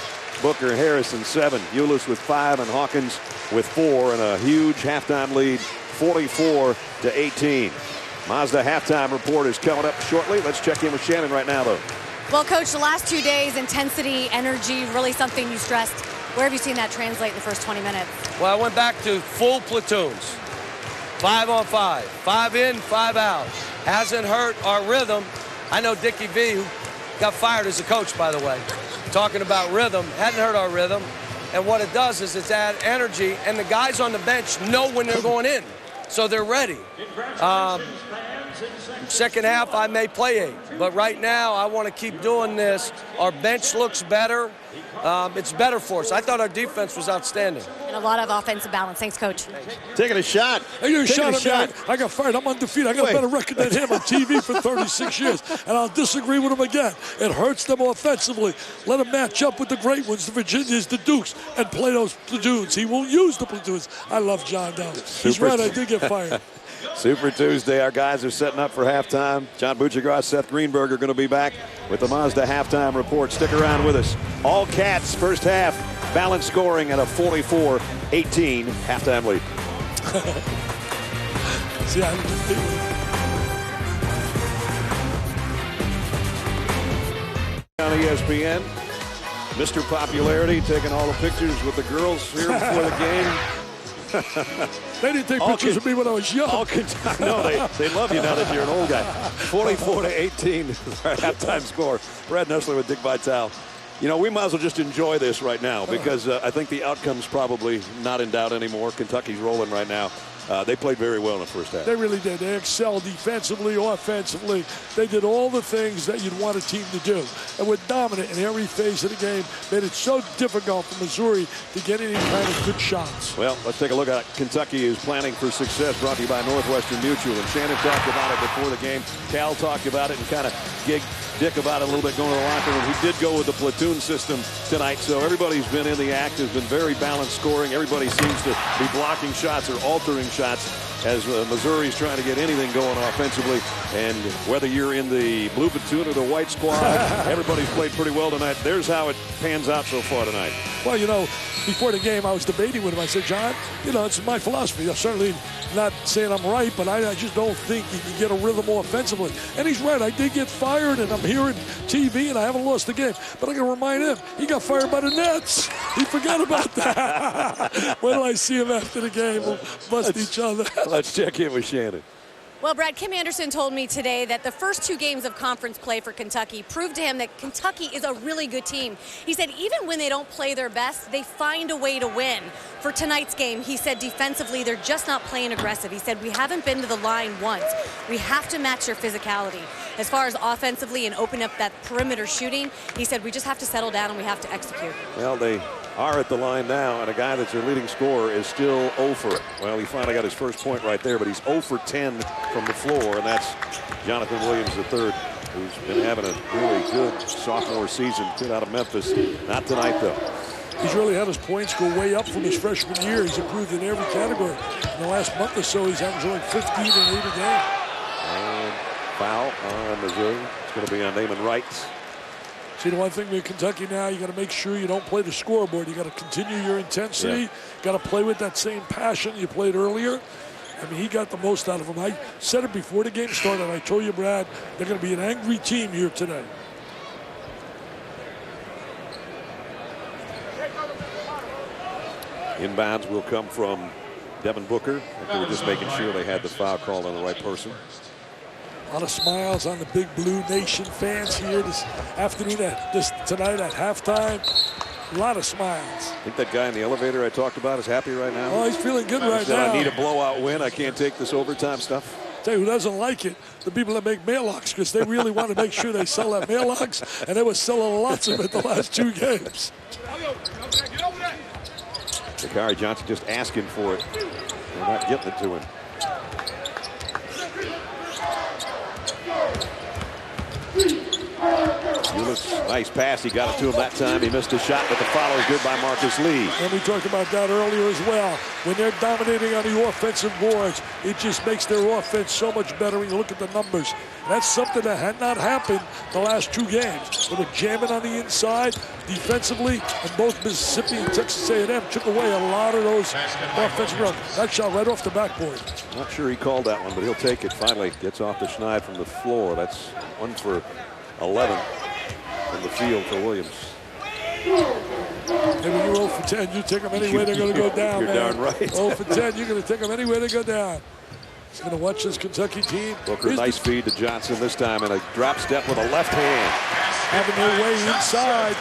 Booker, Harrison 7. Ulis with 5 and Hawkins with 4. And a huge halftime lead. 44-18. Mazda halftime report is coming up shortly. Let's check in with Shannon right now, though. Well, Coach, the last 2 days, intensity, energy, really something you stressed. Where have you seen that translate in the first 20 minutes? Well, I went back to full platoons. 5 on 5. 5 in, 5 out. Hasn't hurt our rhythm. I know Dickie V, who got fired as a coach, by the way. talking about rhythm. Hadn't heard our rhythm. And what it does is it's add energy, and the guys on the bench know when they're going in, so they're ready. Second half, I may play 8, but right now I want to keep doing this. Our bench looks better. It's better for us. I thought our defense was outstanding. And a lot of offensive balance. Thanks, Coach. Taking a shot. I got a shot at me. I got fired. I'm undefeated. I got a better record than him on TV for 36 years, and I'll disagree with him again. It hurts them offensively. Let them match up with the great ones, the Virginias, the Dukes, and play those platoons. He won't use the platoons. I love John Down. He's right. I did get fired. Super Tuesday. Our guys are setting up for halftime. John Buccigross, Seth Greenberg are going to be back with the Mazda halftime report. Stick around with us. All Cats first half. Balanced scoring at a 44-18 halftime lead. See, on ESPN, Mr. Popularity taking all the pictures with the girls here before the game. They didn't take pictures of me when I was young. No, they love you now that you're an old guy. 44-18, our halftime score. Brad Nessler with Dick Vitale. You know, we might as well just enjoy this right now because I think the outcome's probably not in doubt anymore. Kentucky's rolling right now. They played very well in the first half. They really did. They excelled defensively, offensively. They did all the things that you'd want a team to do. And were dominant in every phase of the game. Made it so difficult for Missouri to get any kind of good shots. Well, let's take a look at Kentucky is planning for success, brought to you by Northwestern Mutual. And Shannon talked about it before the game. Cal talked about it and kind of gigged Dick about it a little bit going to the locker room. He did go with the platoon system tonight, so everybody's been in the act. Has been very balanced scoring. Everybody seems to be blocking shots or altering shots as Missouri's trying to get anything going offensively. And whether you're in the blue platoon or the white squad, everybody's played pretty well tonight. There's how it pans out so far tonight. Well, you know, before the game, I was debating with him. I said, John, you know, it's my philosophy. I'm certainly not saying I'm right, but I just don't think you can get a rhythm offensively. And he's right. I did get fired, and I'm hearing TV, and I haven't lost the game. But I got to remind him, he got fired by the Nets. He forgot about that. When I see him after the game, we'll bust each other. Let's check in with Shannon. Well, Brad, Kim Anderson told me today that the first 2 games of conference play for Kentucky proved to him that Kentucky is a really good team. He said even when they don't play their best, they find a way to win. For tonight's game, he said defensively, they're just not playing aggressive. He said, we haven't been to the line once. We have to match their physicality. As far as offensively and open up that perimeter shooting, he said, we just have to settle down and we have to execute. Well, they are at the line now, and a guy that's their leading scorer is still 0 for, well, he finally got his first point right there, but he's 0 for 10 from the floor, and that's Jonathan Williams III, who's been having a really good sophomore season, kid out of Memphis. Not tonight, though. He's really had his points go way up from his freshman year. He's improved in every category. In the last month or so, he's averaging like 15 and 8 a game. And foul on Missouri. It's going to be on Damon Wright. See, the one thing with Kentucky now, you got to make sure you don't play the scoreboard. You got to continue your intensity. Got to play with that same passion you played earlier. I mean, he got the most out of him. I said it before the game started. I told you, Brad, they're going to be an angry team here today. Inbounds will come from Devin Booker. They were just making sure they had the foul called on the right person. A lot of smiles on the Big Blue Nation fans here this afternoon, tonight at halftime. A lot of smiles. I think that guy in the elevator I talked about is happy right now. Oh, he's feeling good right now. I need a blowout win. I can't take this overtime stuff. Tell you who doesn't like it? The people that make mail-locks, because they really want to make sure they sell that mail-locks, and they were selling lots of it the last 2 games. Calipari Johnson just asking for it. They're not getting it to him. Ulis, nice pass. He got it to him that time. He missed a shot, but the follow is good by Marcus Lee. And we talked about that earlier as well. When they're dominating on the offensive boards, it just makes their offense so much better when you look at the numbers. That's something that had not happened the last 2 games. They were jamming on the inside defensively, and both Mississippi and Texas A&M took away a lot of those offensive runs. That shot right off the backboard. Not sure he called that one, but he'll take it. Finally gets off the schneid from the floor. That's 1 for 11 from the field for Williams. And when you're 0 for 10, you take them anywhere they're going to go down, You're man. darn right. 0 for 10, you're going to take them anywhere they go down. He's going to watch this Kentucky team. Booker, nice feed to Johnson this time, and a drop step with a left hand. Having their way inside.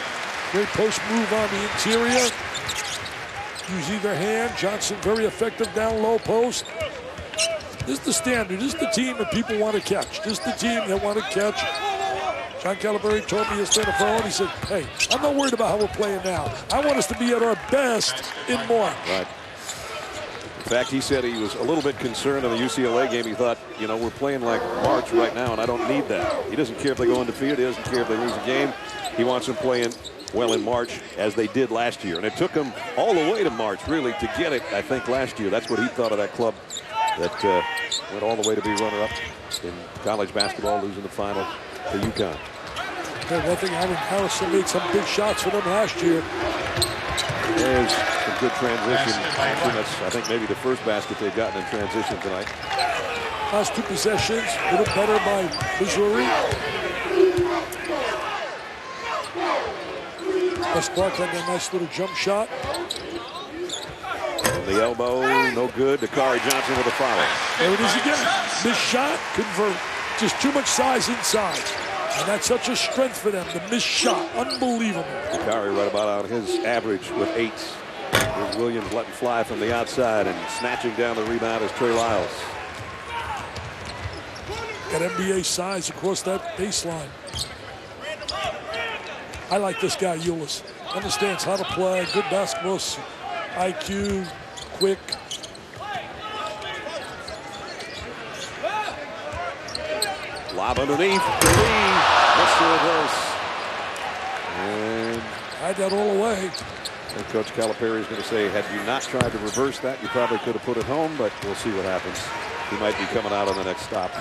Great post move on the interior. Use either hand. Johnson very effective down low post. This is the standard. This is the team that people want to catch. This is the team that want to catch. John Calipari told me yesterday on the phone, he said, hey, I'm not worried about how we're playing now. I want us to be at our best in March. Right. In fact, he said he was a little bit concerned in the UCLA game. He thought, you know, we're playing like March right now, and I don't need that. He doesn't care if they go undefeated. He doesn't care if they lose a game. He wants them playing well in March, as they did last year. And it took them all the way to March, really, to get it, I think, last year. That's what he thought of that club that went all the way to be runner-up in college basketball, losing the final to UConn. Yeah, one thing, Allen Harrison made some big shots for them last year. There's some good transition. That's, I think, maybe the first basket they've gotten in transition tonight. Last two possessions, a little better by Missouri. Wes Clark had that nice little jump shot. The elbow, no good. Dakari Johnson with a foul. There it is again. Missed shot, convert. Just too much size inside. And that's such a strength for them, the missed shot. Unbelievable. Dakari right about on his average with 8. Here's Williams letting fly from the outside and snatching down the rebound is Trey Lyles. Got NBA size across that baseline. I like this guy, Ulis. Understands how to play, good basketball IQ, quick. Lob underneath. That's the reverse. And had that all the way. And Coach Calipari is going to say, had you not tried to reverse that, you probably could have put it home, but we'll see what happens. He might be coming out on the next stop.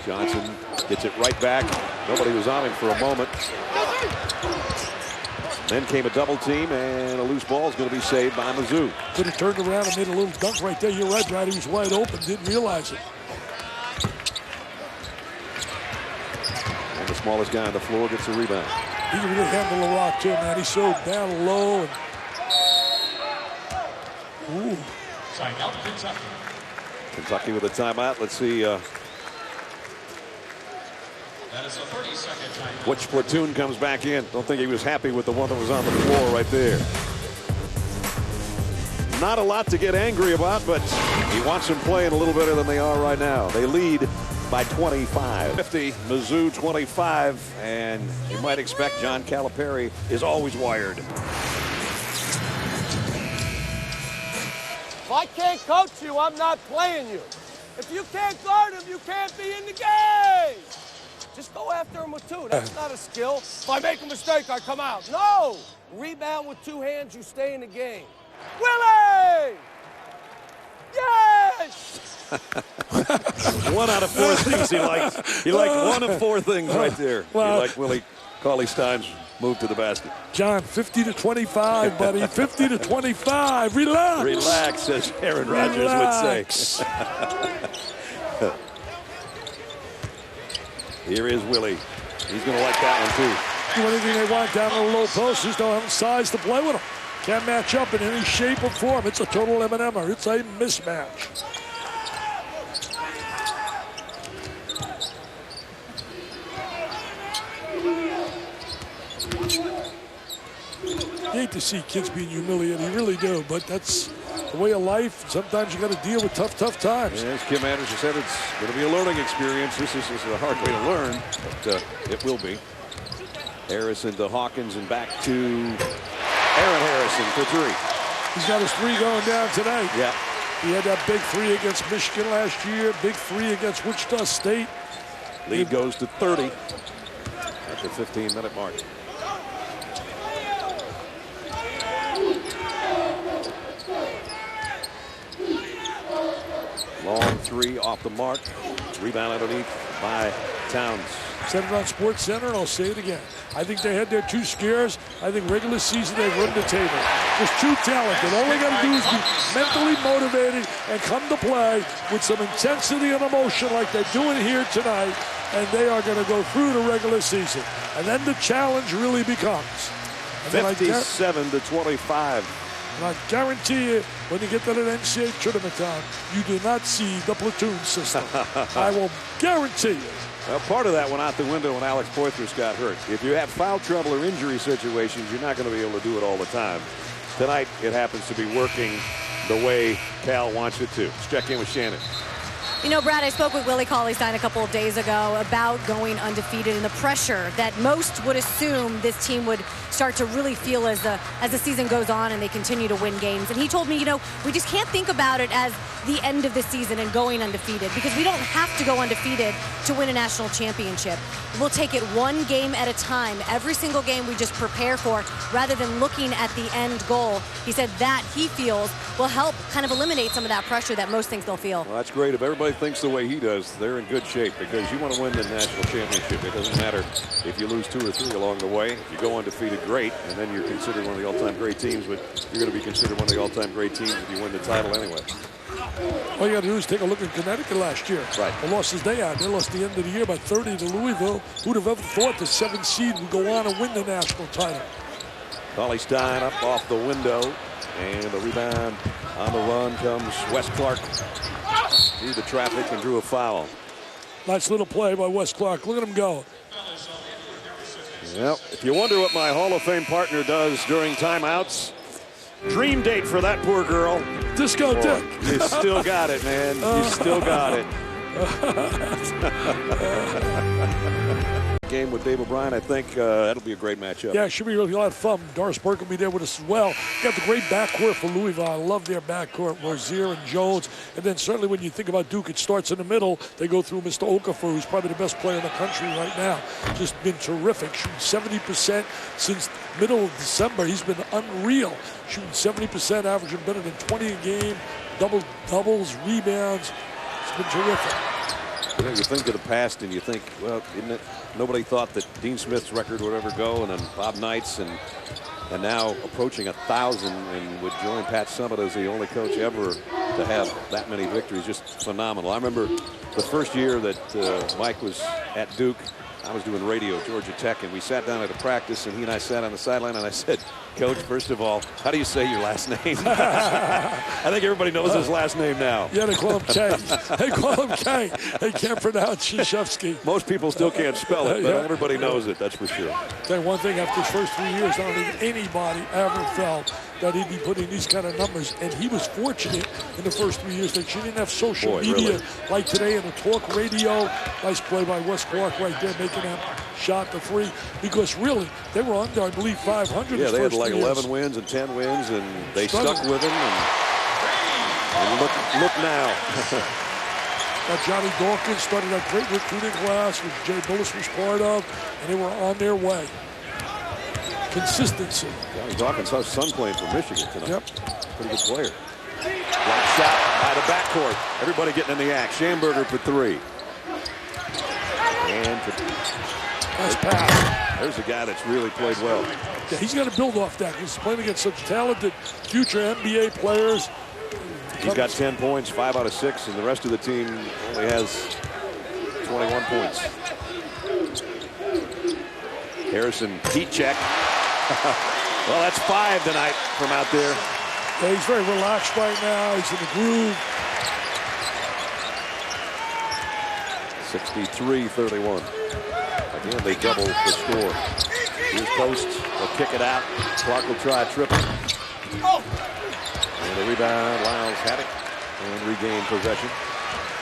Johnson gets it right back. Nobody was on him for a moment. Then came a double team, and a loose ball is going to be saved by Mizzou. Could have turned around and made a little dunk right there. You're right, Brad. He was wide open, didn't realize it. And the smallest guy on the floor gets the rebound. He can really handle the rock, too, man. He's so down low. And... Ooh. Timeout, Kentucky. Kentucky with a timeout. Let's see That is a 30-second timeout. which platoon comes back in. Don't think he was happy with the one that was on the floor right there. Not a lot to get angry about, but he wants them playing a little better than they are right now. They lead by 25. 50, Mizzou 25, and you might expect John Calipari is always wired. If I can't coach you, I'm not playing you. If you can't guard him, you can't be in the game. Just go after him with 2. That's not a skill. If I make a mistake, I come out. No! Rebound with 2 hands, you stay in the game. Willie! Yes! 1 out of 4 things he liked. He liked 1 of 4 things right there. Well, he liked Willie Cauley-Stein's move to the basket. John, 50-25, buddy. 50-25. Relax. Relax, as Aaron Rodgers would say. Here is Willie. He's going to like that one, too. Do anything they want down in the low post. Just don't have size to play with them. Can't match up in any shape or form. It's a total M&M-er. It's a mismatch. You hate to see kids being humiliated. You really do, but that's the way of life. Sometimes you got to deal with tough times. Yeah, as Kim Anderson said, it's going to be a learning experience. This is a hard way to learn, but it will be. Harrison to Hawkins and back to Aaron Harrison for 3. He's got his 3 going down tonight. Yeah. He had that big 3 against Michigan last year, big 3 against Wichita State. Lead goes to 30 at the 15-minute mark. Long 3 off the mark. Rebound underneath by Towns. Said it on Sports Center, and I'll say it again. I think they had their 2 scares. I think regular season they run the table. Just too talented. All they got to do is be mentally motivated and come to play with some intensity and emotion like they're doing here tonight, and they are going to go through the regular season. And then the challenge really becomes 57-25. And I guarantee you, when you get to that NCAA tournament time, you do not see the platoon system. I will guarantee you. Well, part of that went out the window when Alex Poitras got hurt. If you have foul trouble or injury situations, you're not going to be able to do it all the time. Tonight, it happens to be working the way Cal wants it to. Let's check in with Shannon. You know, Brad, I spoke with Willie Cauley-Stein a couple of days ago about going undefeated and the pressure that most would assume this team would start to really feel as the season goes on and they continue to win games. And he told me, you know, we just can't think about it as the end of the season and going undefeated, because we don't have to go undefeated to win a national championship. We'll take it one game at a time. Every single game we just prepare for rather than looking at the end goal. He said that he feels will help kind of eliminate some of that pressure that most think they'll feel. Well, that's great. If everybody thinks the way he does, they're in good shape, because you want to win the national championship. It doesn't matter if you lose 2 or 3 along the way. If you go undefeated, great, and then you're considered one of the all-time great teams, but you're going to be considered one of the all-time great teams if you win the title anyway. All you got to do is take a look at Connecticut last year. Right. The losses they had. They lost the end of the year by 30 to Louisville. Who'd have ever thought the 7th seed would go on and win the national title? Cauley-Stein up off the window, and the rebound on the run comes Wes Clark through the traffic and drew a foul. Nice little play by Wes Clark. Look at him go. Well, if you wonder what my Hall of Fame partner does during timeouts, dream date for that poor girl. Disco Dick. You still got it, man. You still got it. Game with Dave O'Brien, I think that'll be a great matchup. Yeah, it should be really a lot of fun. Doris Burke will be there with us as well. You got the great backcourt for Louisville. I love their backcourt, Rozier and Jones. And then certainly when you think about Duke, it starts in the middle. They go through Mr. Okafor, who's probably the best player in the country right now. Just been terrific. Shooting 70% since middle of December. He's been unreal. Shooting 70%, averaging better than 20 a game. Doubles, rebounds. It's been terrific. You know, you think of the past and you think, well, isn't it? Nobody thought that Dean Smith's record would ever go, and then Bob Knight's, and now approaching 1,000, and would join Pat Summitt as the only coach ever to have that many victories. Just phenomenal. I remember the first year that Mike was at Duke. I was doing radio at Georgia Tech, and we sat down at a practice, and he and I sat on the sideline, and I said, Coach, first of all, how do you say your last name? I think everybody knows his last name now. Yeah, they call him K. They call him K. They can't pronounce Krzyzewski. Most people still can't spell it, but everybody knows it, that's for sure. Tell you one thing, after his first 3 years, I don't think anybody ever felt that he'd be putting these kind of numbers. And he was fortunate in the first 3 years that she didn't have social media like today in the talk radio. Nice play by Wes Clark right there, making that shot the 3. Because really, they were under, I believe, 500. Yeah, they had like 11 wins and 10 wins, and they stuck with him. And look now. Johnny Dawkins started that great recruiting class, which Jay Bullis was part of, and they were on their way. Consistency. Johnny Dawkins, his son, playing for Michigan tonight. Yep. Pretty good player. Block shot by the backcourt. Everybody getting in the act. Schamberger for 3. And nice pass. There's a guy that's really played well. Yeah, he's got to build off that. He's playing against such talented future NBA players. He's got 10 points, 5 out of 6, and the rest of the team only has 21 points. Harrison, heat check. Well, that's 5 tonight from out there. Yeah, he's very relaxed right now. He's in the groove. 63-31. Again, they double the score. Here's post. They'll kick it out. Clark will try a triple. And the rebound, Lyles had it and regained possession.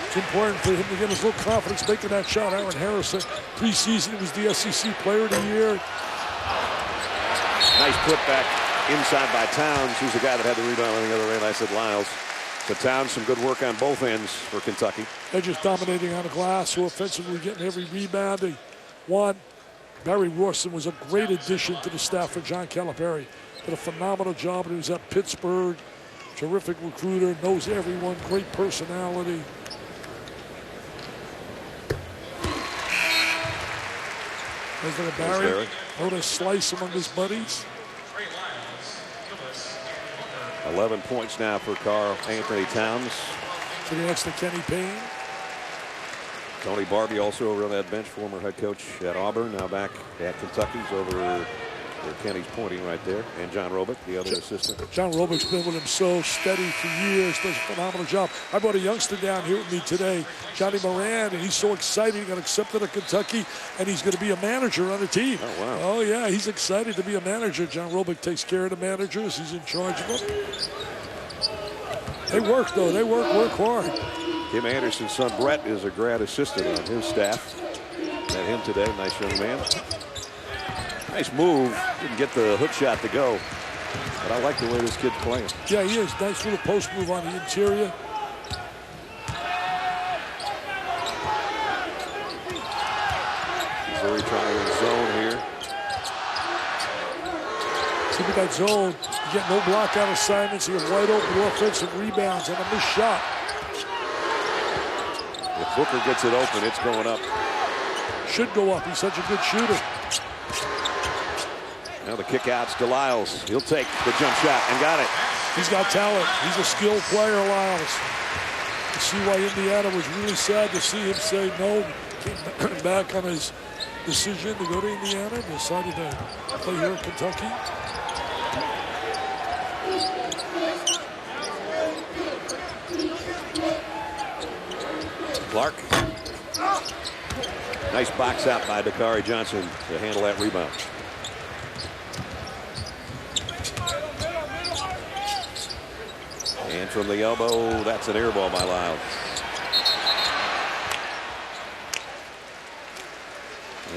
It's important for him to get his little confidence making that shot. Aaron Harrison, preseason, he was the SEC Player of the Year. Nice putback inside by Towns, who's the guy that had the rebound on the other end. I said Lyles. So Towns, some good work on both ends for Kentucky. They're just dominating on the glass, so offensively getting every rebound they want. Barry Rawson was a great addition to the staff for John Calipari. Did a phenomenal job when he was at Pittsburgh. Terrific recruiter, knows everyone, great personality. There's like a Barry. What a slice among his buddies. 11 points now for Karl Anthony Towns. Sitting next to Kenny Payne. Tony Barbie also over on that bench, former head coach at Auburn, now back at Kentucky. He's over Where Kenny's pointing right there. And John Robick, the other assistant. John Robick's been with him so steady for years. Does a phenomenal job. I brought a youngster down here with me today, Johnny Moran, and he's so excited. He got accepted at Kentucky, and he's going to be a manager on the team. Oh, wow. Oh, yeah, he's excited to be a manager. John Robick takes care of the managers. He's in charge of them. They work, though. They work hard. Kim Anderson's son, Brett, is a grad assistant on his staff. Met him today. Nice young man. Nice move. Didn't get the hook shot to go. But I like the way this kid's playing. Yeah, he is. Nice little post move on the interior. Missouri trying to zone here. Look at that zone. You get no blockout assignments. You get wide open offensive rebounds and a missed shot. If Booker gets it open, it's going up. Should go up. He's such a good shooter. Now the kick out's to Lyles. He'll take the jump shot and got it. He's got talent. He's a skilled player, Lyles. You see why Indiana was really sad to see him say no. Came back on his decision to go to Indiana. Decided to play here in Kentucky. Clark. Nice box out by Dakari Johnson to handle that rebound. And from the elbow, that's an air ball by Lyles.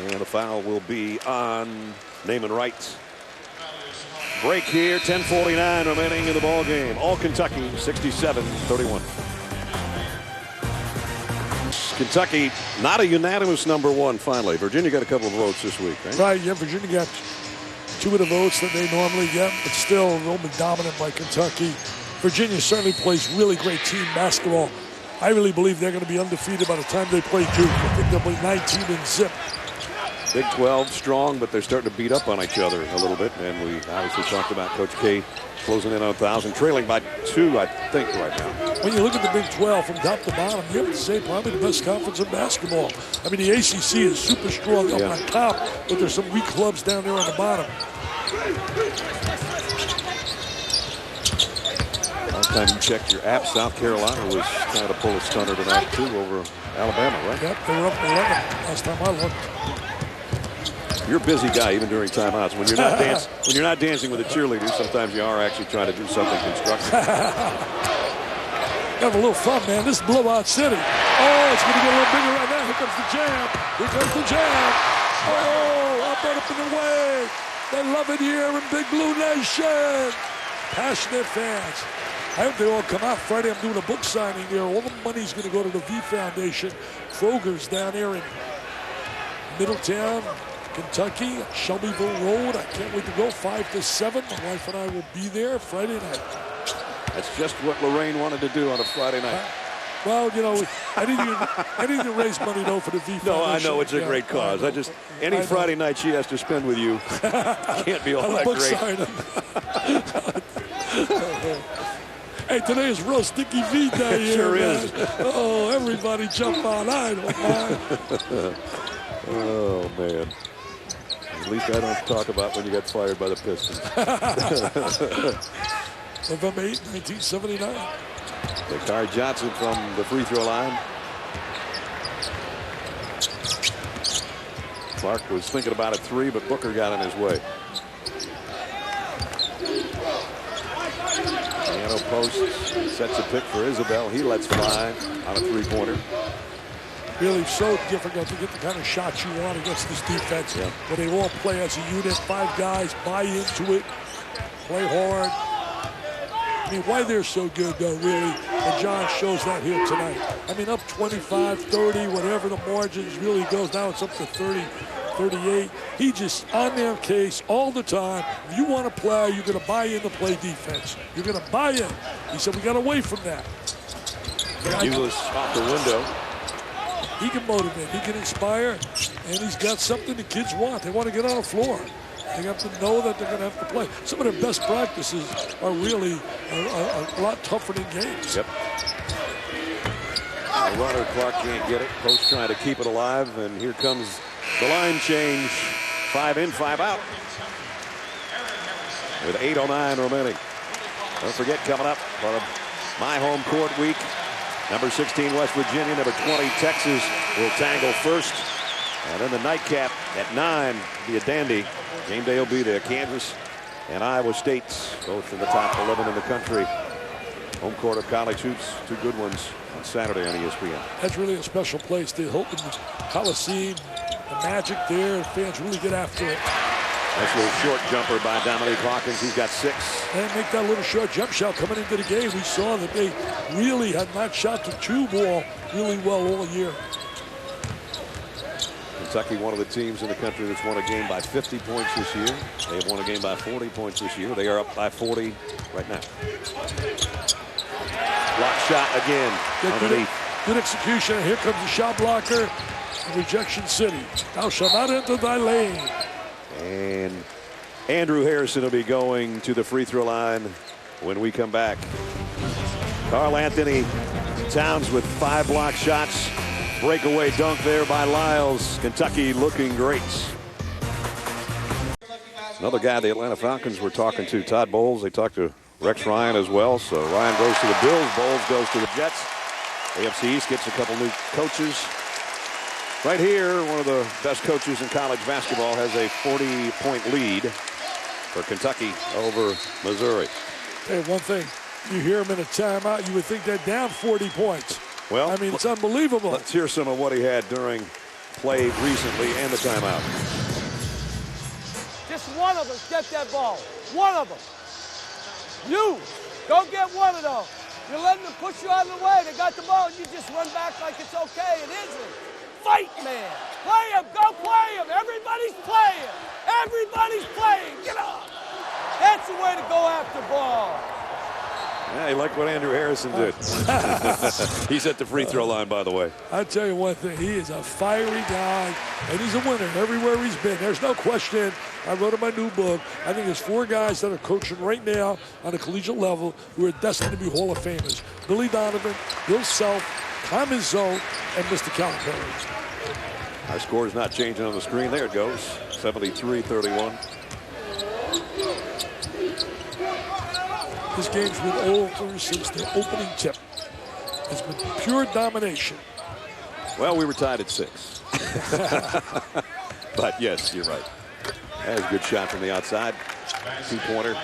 And the foul will be on Naaman Wright. Break here, 10:49 remaining in the ball game. All Kentucky, 67-31. Kentucky, not a unanimous #1 finally. Virginia got a couple of votes this week, right? Right, yeah, Virginia got 2 of the votes that they normally get, but still Roman dominant by Kentucky. Virginia certainly plays really great team basketball. I really believe they're going to be undefeated by the time they play Duke. I think they'll be 19-0. Big 12 strong, but they're starting to beat up on each other a little bit. And we obviously talked about Coach K closing in on 1,000, trailing by 2, I think, right now. When you look at the Big 12 from top to bottom, you have to say probably the best conference in basketball. I mean, the ACC is super strong up on top, but there's some weak clubs down there on the bottom. Last time you checked your app, South Carolina was trying to pull a stunner tonight, too, over Alabama, right? Yep, they were up 11 last time I looked. You're a busy guy even during timeouts. When you're not dancing with the cheerleaders, sometimes you are actually trying to do something constructive. Have a little fun, man. This is Blowout City. Oh, it's going to get a little bigger right now. Here comes the jam. Here comes the jam. Oh, up and away. They love it here in Big Blue Nation. Passionate fans. I hope they all come out. Friday, I'm doing a book signing there. All the money's going to go to the V Foundation. Kroger's down there in Middletown, Kentucky, Shelbyville Road. I can't wait to go 5 to 7. My wife and I will be there Friday night. That's just what Lorraine wanted to do on a Friday night. Well, you know, I need to raise money, though, for the V Foundation. No, I know it's a great cause. Any Friday night she has to spend with you can't be all that great. Hey, today is real sticky V day here. Sure man. is. Oh, everybody jump on. I don't mind. Oh, man. At least I don't talk about when you got fired by the Pistons. November 8, 1979. Dakari Johnson from the free throw line. Clark was thinking about a 3, but Booker got in his way. Piano post sets a pick for Isabel. He lets fly on a 3-pointer. Really so difficult to get the kind of shots you want against this defense. Yeah. But they all play as a unit. 5 guys buy into it, play hard. I mean, why they're so good, though, really, and John shows that here tonight. I mean, up 25, 30, whatever the margins really goes. Now it's up to 30, 38. He just on their case all the time. If you want to play, you're going to buy in to play defense. You're going to buy in. He said, we got away from that. He was off the window. He can motivate, he can inspire, and he's got something the kids want. They want to get on the floor. They have to know that they're going to have to play. Some of their best practices are really a lot tougher than games. Yep. The runner, Clark can't get it. Post trying to keep it alive, and here comes the line change. 5 in, 5 out. with 8:09 remaining. Don't forget, coming up on my home court week, number 16 West Virginia, number 20 Texas will tangle first. And then the nightcap at 9 will be a dandy. Game day will be there. Kansas and Iowa State, both in the top 11 in the country. Home court of college hoops, two good ones on Saturday on ESPN. That's really a special place. The Hilton Coliseum, the magic there, and fans really get after it. Nice little short jumper by Dominique Hawkins. He's got 6. And make that little short jump shot coming into the game. We saw that they really had not shot the 2 ball really well all year. Kentucky, one of the teams in the country that's won a game by 50 points this year. They have won a game by 40 points this year. They are up by 40 right now. Block shot again underneath. Good execution. Here comes the shot blocker. Rejection City. Thou shalt not enter thy lane. And Andrew Harrison will be going to the free throw line when we come back. Karl Anthony Towns with 5 block shots. Breakaway dunk there by Lyles. Kentucky looking great. Another guy the Atlanta Falcons were talking to, Todd Bowles. They talked to Rex Ryan as well. So Ryan goes to the Bills. Bowles goes to the Jets. AFC East gets a couple new coaches. Right here, one of the best coaches in college basketball has a 40-point lead for Kentucky over Missouri. Hey, one thing. You hear him in a timeout, you would think they're down 40 points. Well, I mean, it's unbelievable. Let's hear some of what he had during play recently and the timeout. Just one of us get that ball. One of them. You, go get one of them. You're letting them push you out of the way. They got the ball, and you just run back like it's okay. It isn't. Fight, man. Play him. Go play him. Everybody's playing. Everybody's playing. Get up. That's the way to go after ball. Yeah, you like what Andrew Harrison did. He's at the free throw line, by the way. I tell you one thing, he is a fiery guy, and he's a winner everywhere he's been. There's no question. I wrote in my new book, I think there's 4 guys that are coaching right now on a collegiate level who are destined to be Hall of Famers. Billy Donovan, Bill Self, Tom Izzo, and Mr. Calipari. Our score is not changing on the screen. There it goes, 73-31. This game's been over since the opening tip. It's been pure domination. Well, we were tied at 6. But yes, you're right. That was a good shot from the outside. 2-pointer.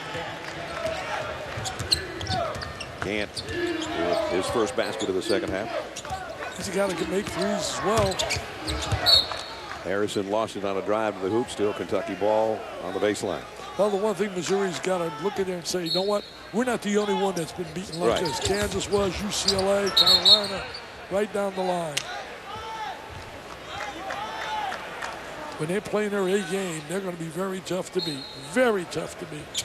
Gant with his first basket of the second half. He's a guy that can make threes as well. Harrison lost it on a drive to the hoop. Still Kentucky ball on the baseline. Well, the one thing Missouri's got to look at there and say, you know what? We're not the only one that's been beaten like this. Kansas was, UCLA, Carolina, right down the line. When they're playing their A game, they're going to be very tough to beat. Very tough to beat.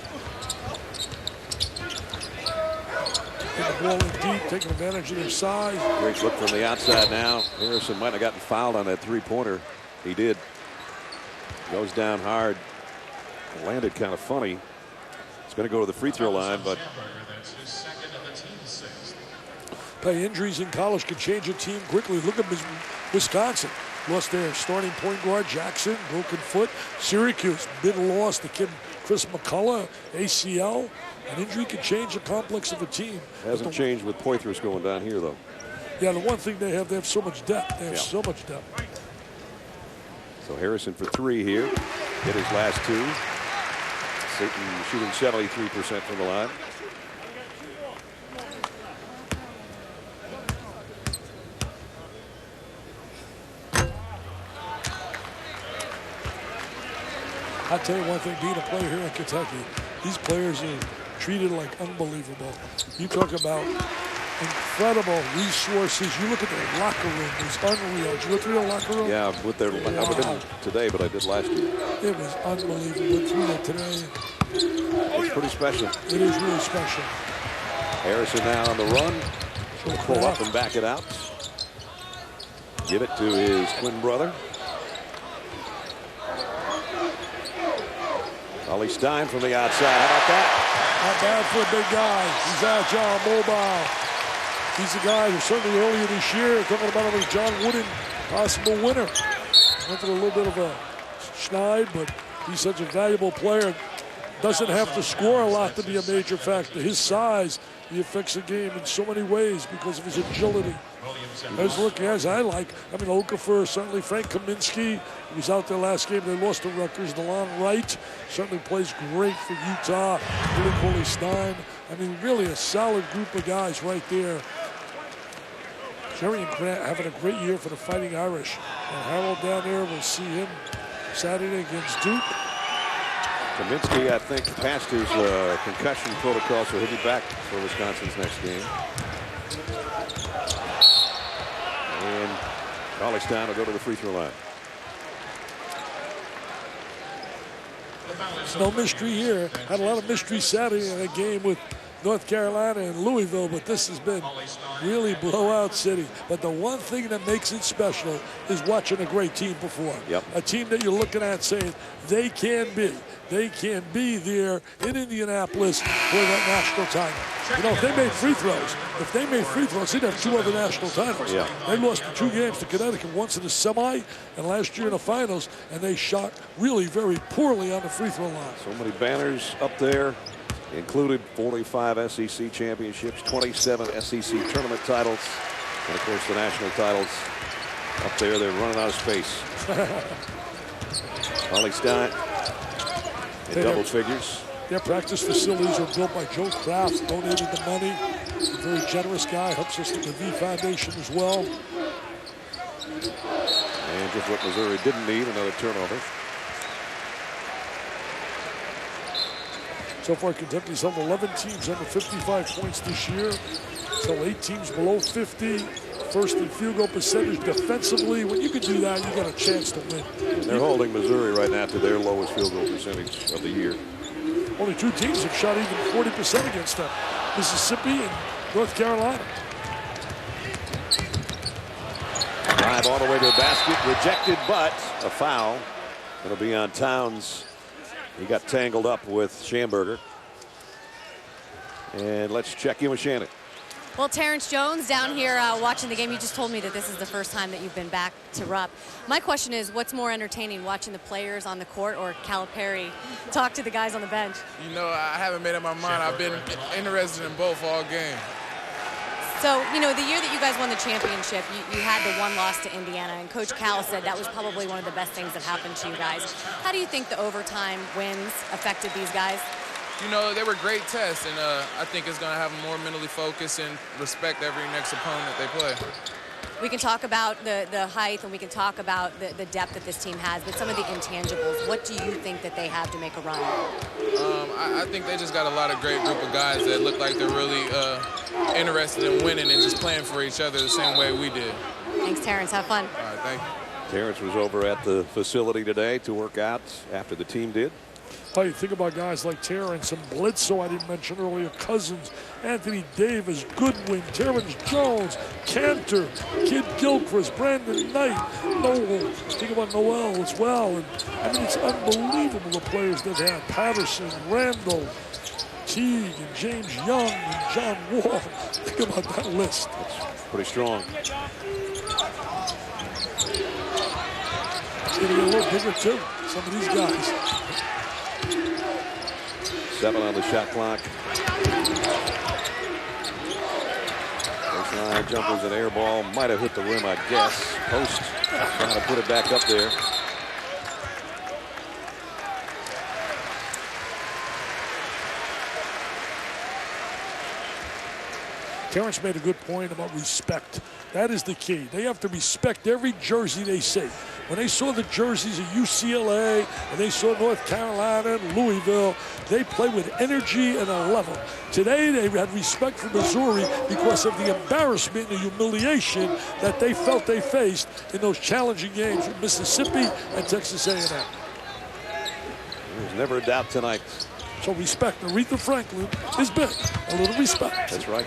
Taking the ball in deep, taking advantage of their size. Great look from the outside now. Harrison might have gotten fouled on that 3-pointer. He did. Goes down hard. Landed kind of funny. It's going to go to the free throw line, but injuries in college can change a team quickly. Look at Wisconsin. Lost their starting point guard, Jackson, broken foot. Syracuse, big loss to Chris McCullough, ACL. An injury can change the complex of a team. Hasn't changed with Poitras going down here, though. Yeah, the one thing they have so much depth. They have so much depth. So Harrison for 3 here. Hit his last 2. Satan shooting 73% from the line. I'll tell you one thing, being a player here in Kentucky, these players are treated like unbelievable. You talk about incredible resources. You look at their locker room, it's unreal. Did you go through their locker room? Yeah, with their, I didn't today, but I did last year. It was unbelievable. Went through that today. It's pretty special. It is really special. Harrison now on the run. He'll pull up and back it out. Give it to his twin brother. Ollie Stein from the outside. How about that? Not bad for a big guy. He's agile, mobile. He's the guy who certainly earlier this year, talking about him as John Wooden, possible winner. Went through a little bit of a schneid, but he's such a valuable player. Doesn't have to score a lot to be a major factor. His size, he affects the game in so many ways because of his agility. As looking as I like, I mean, Okafor, certainly Frank Kaminsky, he was out there last game. They lost to Rutgers. DeLon Wright certainly plays great for Utah. Willie Stein. I mean, really a solid group of guys right there. Jerry and Grant having a great year for the Fighting Irish. And Harold down there, we'll see him Saturday against Duke. Kaminsky, I think, passed his concussion protocol, so he'll be back for Wisconsin's next game. And Cauley-Stein will go to the free throw line. No mystery here. Had a lot of mystery Saturday in a game with North Carolina and Louisville, but this has been really blowout city. But the one thing that makes it special is watching a great team perform. Yep. A team that you're looking at saying they can be there in Indianapolis for that national title. You know, if they made free throws, they'd have 2 other national titles. Yeah. They lost 2 games to Connecticut, once in the semi and last year in the finals, and they shot really very poorly on the free throw line. So many banners up there. Included 45 SEC championships, 27 SEC tournament titles, and of course the national titles up there. They're running out of space. Cauley-Stein in double figures. Their practice facilities are built by Joe Kraft, donated the money. A very generous guy, helps us with the V Foundation as well. And just what Missouri didn't need, another turnover. So far, Kentucky's held 11 teams under 55 points this year. So 8 teams below 50. First in field goal percentage defensively. When you can do that, you got a chance to win. And they're holding Missouri right now to their lowest field goal percentage of the year. Only 2 teams have shot even 40% against them. Mississippi and North Carolina. Drive all the way to the basket, rejected, but a foul. It'll be on Towns. He got tangled up with Schamberger. And let's check in with Shannon. Well, Terrence Jones down here watching the game. You just told me that this is the first time that you've been back to Rupp. My question is, what's more entertaining, watching the players on the court or Calipari talk to the guys on the bench? You know, I haven't made up my mind. I've been interested in both all game. So, you know, the year that you guys won the championship, you had the 1 loss to Indiana, and Coach Cal said that was probably one of the best things that happened to you guys. How do you think the overtime wins affected these guys? You know, they were great tests, and I think it's going to have them more mentally focused and respect every next opponent they play. We can talk about the height, and we can talk about the depth that this team has, but some of the intangibles, what do you think that they have to make a run? I think they just got a lot of great group of guys that look like they're really interested in winning and just playing for each other the same way we did. Thanks, Terrence. Have fun. All right, thank you. Terrence was over at the facility today to work out after the team did. Oh, you think about guys like Terrence and Bledsoe, I didn't mention earlier, Cousins, Anthony Davis, Goodwin, Terrence Jones, Cantor, Kid Gilchrist, Brandon Knight, Noel. Think about Noel as well. And I mean, it's unbelievable the players they've had. Patterson, Randall, Teague, and James Young, and John Wall. Think about that list. It's pretty strong. It's going to get a little bigger, too. Some of these guys. 7 on the shot clock. Baseline jumpers and air ball. Might have hit the rim, I guess. Post trying to put it back up there. Terrence made a good point about respect. That is the key. They have to respect every jersey they see. When they saw the jerseys of UCLA and they saw North Carolina and Louisville, they play with energy and a level. Today they had respect for Missouri because of the embarrassment and the humiliation that they felt they faced in those challenging games with Mississippi and Texas A&M. There's never a doubt tonight. So respect. Aretha Franklin is big. A little respect. That's right.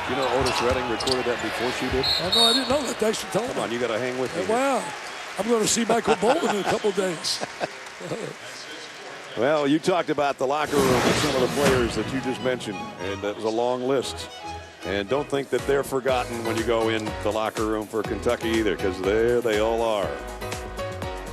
You know Otis Redding recorded that before she did? I know, I didn't know that. Thanks for telling me. Come on, you got to hang with me. Wow. I'm going to see Michael Bolton in a couple days. Well, you talked about the locker room with some of the players that you just mentioned, and that was a long list. And don't think that they're forgotten when you go in the locker room for Kentucky either, because there they all are.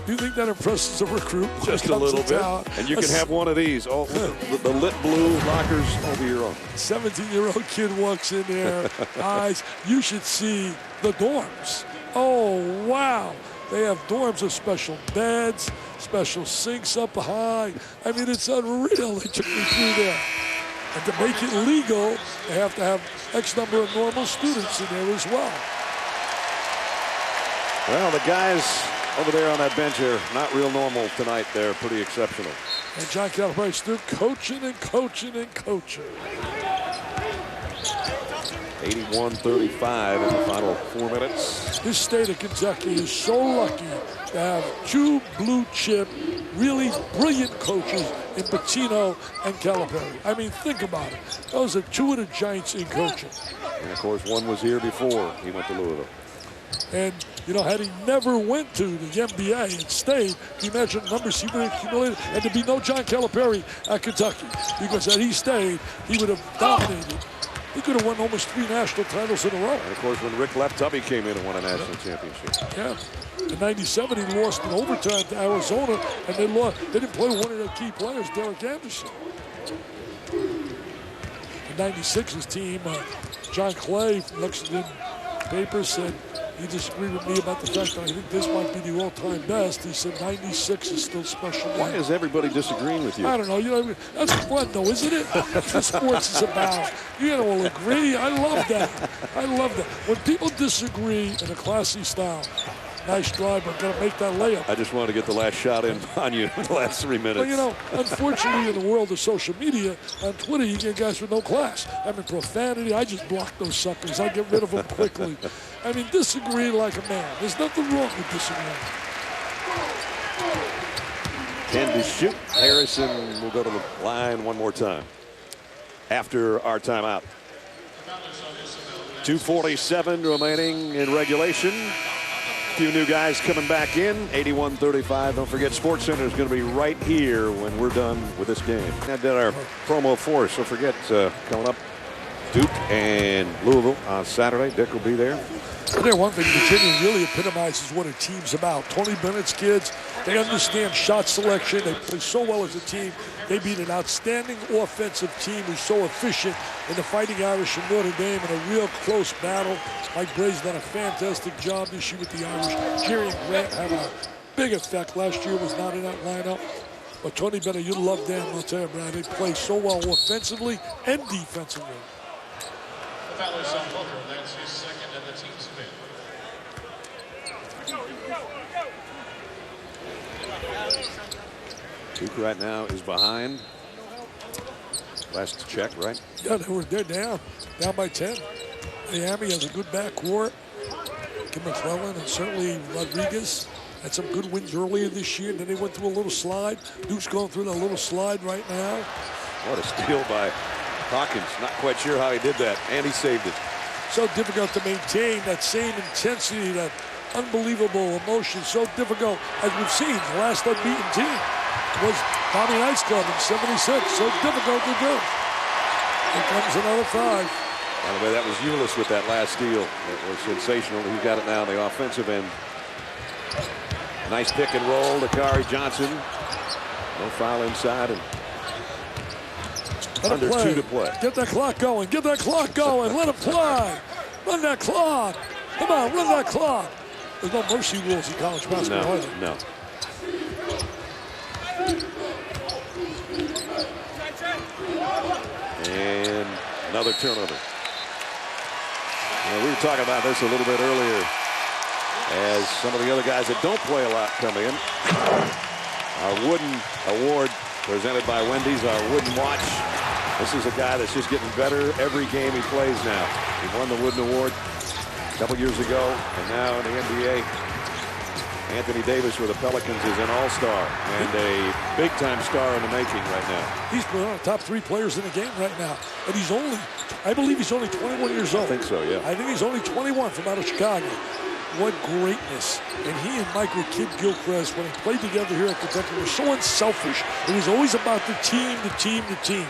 Do you think that impresses a recruit? Just a little bit. And you can have one of these. Oh, the lit blue lockers over your own. 17-year-old kid walks in there. Eyes, you should see the dorms. Oh, wow. They have dorms with special beds, special sinks up high. I mean, it's unreal. They took me through there. And to make it legal, they have to have X number of normal students in there as well. Well, the guys over there on that bench are not real normal tonight. They're pretty exceptional. And John Calipari still coaching and coaching and coaching. 81-35 in the final 4 minutes. This state of Kentucky is so lucky to have two blue chip, really brilliant coaches in Pitino and Calipari. I mean, think about it. Those are two of the giants in coaching. And of course, one was here before he went to Louisville. And, you know, had he never went to the NBA and stayed, you imagine the numbers he would have accumulated, and to be no John Calipari at Kentucky. Because had he stayed, he would have dominated. He could have won almost 3 national titles in a row. And of course, when Rick left, Tubby came in and won a national championship. Yeah. In '97, he lost in overtime to Arizona, and they lost. They didn't play one of their key players, Derek Anderson. In '96, his team, John Clay from Lexington Papers said he disagreed with me about the fact that I think this might be the all-time best. He said '96 is still special. Why is everybody disagreeing with you? I don't know. You know, that's fun, though, isn't it? That's what sports is about. You know, will agree. I love that. I love that. When people disagree in a classy style, nice drive, but got to make that layup. I just wanted to get the last shot in on you in the last 3 minutes. Well, you know, unfortunately, in the world of social media, on Twitter, you get guys with no class. I mean, profanity, I just block those suckers. I get rid of them quickly. I mean, disagree like a man. There's nothing wrong with disagreeing. 10 to shoot. Harrison will go to the line one more time after our timeout. 2:47 remaining in regulation. A few new guys coming back in. 81-35. Don't forget, SportsCenter is going to be right here when we're done with this game. That did our promo for us. Don't forget, coming up, Duke and Louisville on Saturday. Dick will be there. I'll tell you one thing, Virginia really epitomizes what a team's about. 20 minutes, kids. They understand shot selection. They play so well as a team. They beat an outstanding offensive team who's so efficient in the Fighting Irish and Notre Dame in a real close battle. Mike Bray's done a fantastic job this year with the Irish. Jerry and Grant had a big effect. Last year was not in that lineup. But Tony Bennett, you love them, I'll tell you, Brad. They play so well offensively and defensively. The foul is on Booker. That's his second and the team's fifth. Duke right now is behind. Last check, right? Yeah, they're down by 10. Miami has a good backcourt. Kim McClellan and certainly Rodriguez had some good wins earlier this year. And then they went through a little slide. Duke's going through that little slide right now. What a steal by Hawkins. Not quite sure how he did that, and he saved it. So difficult to maintain that same intensity, that unbelievable emotion. So difficult, as we've seen, the last unbeaten team was Tommy Knight's club in '76. So difficult to do. Here comes another 5. By the way, that was Ulis with that last steal. It was sensational. He got it now on the offensive end. Nice pick and roll to Kari Johnson. No foul inside, and under 2 to play. Get that clock going. Get that clock going. Let it play. Run that clock. Come on, run that clock. There's no mercy rules in college basketball. No. And another turnover. We were talking about this a little bit earlier as some of the other guys that don't play a lot come in. Our Wooden Award presented by Wendy's, our Wooden Watch. This is a guy that's just getting better every game he plays now. He won the Wooden Award a couple years ago, and now in the NBA. Anthony Davis with the Pelicans is an all-star and a big-time star in the making right now. He's one of the top 3 players in the game right now. And he's only, I believe he's only 21 years old. I think so, yeah. I think he's only 21 from out of Chicago. What greatness. And he and Michael Kidd-Gilchrist, when they played together here at Kentucky, were so unselfish. It was always about the team, the team, the team.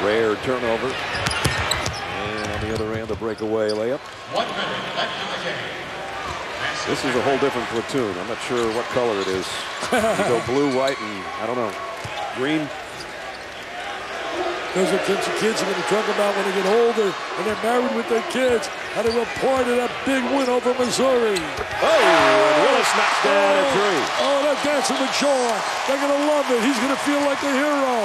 Rare turnover. And on the other end, a breakaway layup. 1 minute left in the game. This is a whole different platoon. I'm not sure what color it is. You go blue, white, and I don't know, green. Those are things the kids are going to talk about when they get older and they're married with their kids. How they were part of that big win over Missouri. Oh, and Willis knocks down a three. Oh, that dancing with joy. They're going to love it. He's going to feel like a hero.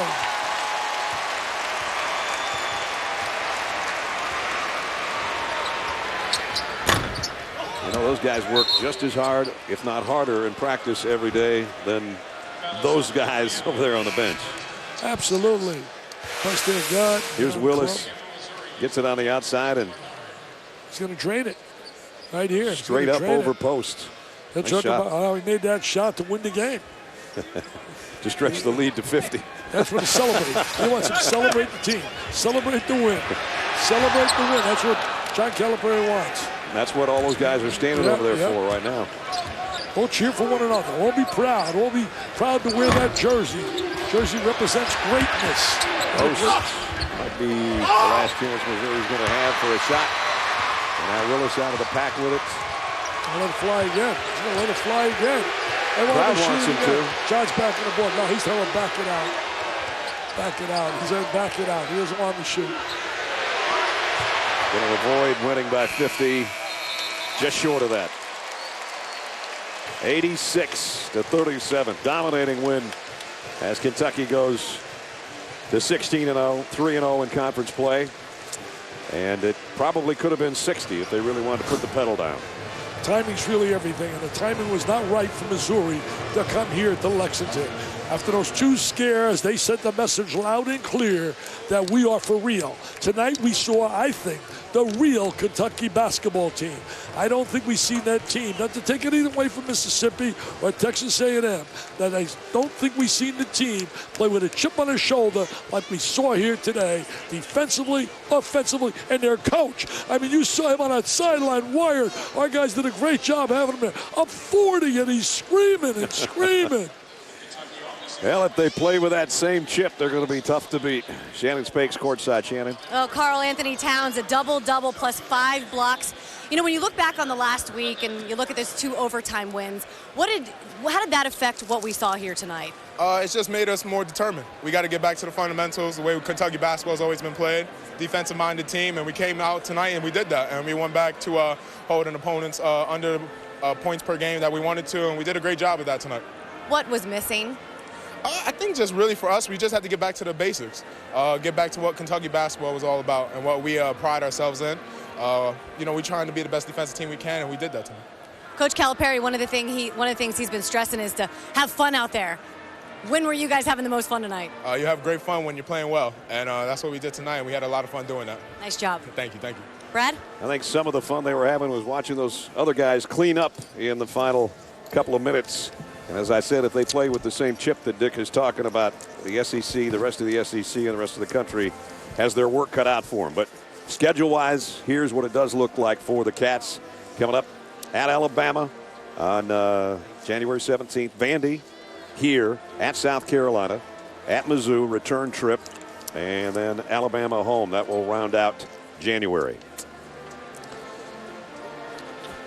You know, those guys work just as hard, if not harder, in practice every day than those guys over there on the bench. Absolutely. Punch their gut. Here's Willis. Gets it on the outside and he's going to drain it right here. Straight up over post. He'll talk about how he made that shot to win the game. To stretch the lead to 50. That's what he celebrates. He wants to celebrate the team. Celebrate the win. Celebrate the win. That's what John Calipari wants. And that's what all those guys are standing over there for right now. All cheer for one another. All be proud. All be proud to wear that jersey. Jersey represents greatness. Post might be the last chance Missouri's going to have for a shot. And now Willis out of the pack with it. Let it fly again. He's going to let it fly again. Crowd wants him to. John's back on the board. No, he's telling him back it out. Back it out. He's saying back it out. He doesn't want to shoot. Going to avoid winning by 50. Just short of that. 86-37. Dominating win as Kentucky goes to 16-0, 3-0 in conference play. And it probably could have been 60 if they really wanted to put the pedal down. Timing's really everything, and the timing was not right for Missouri to come here to Lexington. After those two scares, they sent the message loud and clear that we are for real. Tonight we saw, I think, the real Kentucky basketball team. I don't think we've seen that team, not to take anything away from Mississippi or Texas A&M, that I don't think we've seen the team play with a chip on their shoulder like we saw here today, defensively, offensively, and their coach. I mean, you saw him on that sideline wired. Our guys did a great job having him there. Up 40, and he's screaming and screaming. Well, if they play with that same chip, they're going to be tough to beat. Shannon Spakes courtside. Shannon. Oh, Karl Anthony Towns, a double-double plus 5 blocks. You know, when you look back on the last week and you look at those 2 overtime wins, how did that affect what we saw here tonight? It's just made us more determined. We got to get back to the fundamentals, the way Kentucky basketball has always been played, defensive-minded team, and we came out tonight and we did that. And we went back to hold an opponent's under points per game that we wanted to, and we did a great job of that tonight. What was missing? I think just really for us, we just had to get back to the basics, get back to what Kentucky basketball was all about and what we pride ourselves in. You know, we're trying to be the best defensive team we can, and we did that tonight. Coach Calipari, one of the things he's been stressing is to have fun out there. When were you guys having the most fun tonight? You have great fun when you're playing well, and that's what we did tonight, and we had a lot of fun doing that. Nice job. Thank you, thank you. Brad? I think some of the fun they were having was watching those other guys clean up in the final couple of minutes. And as I said, if they play with the same chip that Dick is talking about, the SEC, the rest of the SEC, and the rest of the country has their work cut out for them. But schedule-wise, here's what it does look like for the Cats. Coming up at Alabama on January 17th. Vandy here at South Carolina, at Mizzou, return trip, and then Alabama home. That will round out January.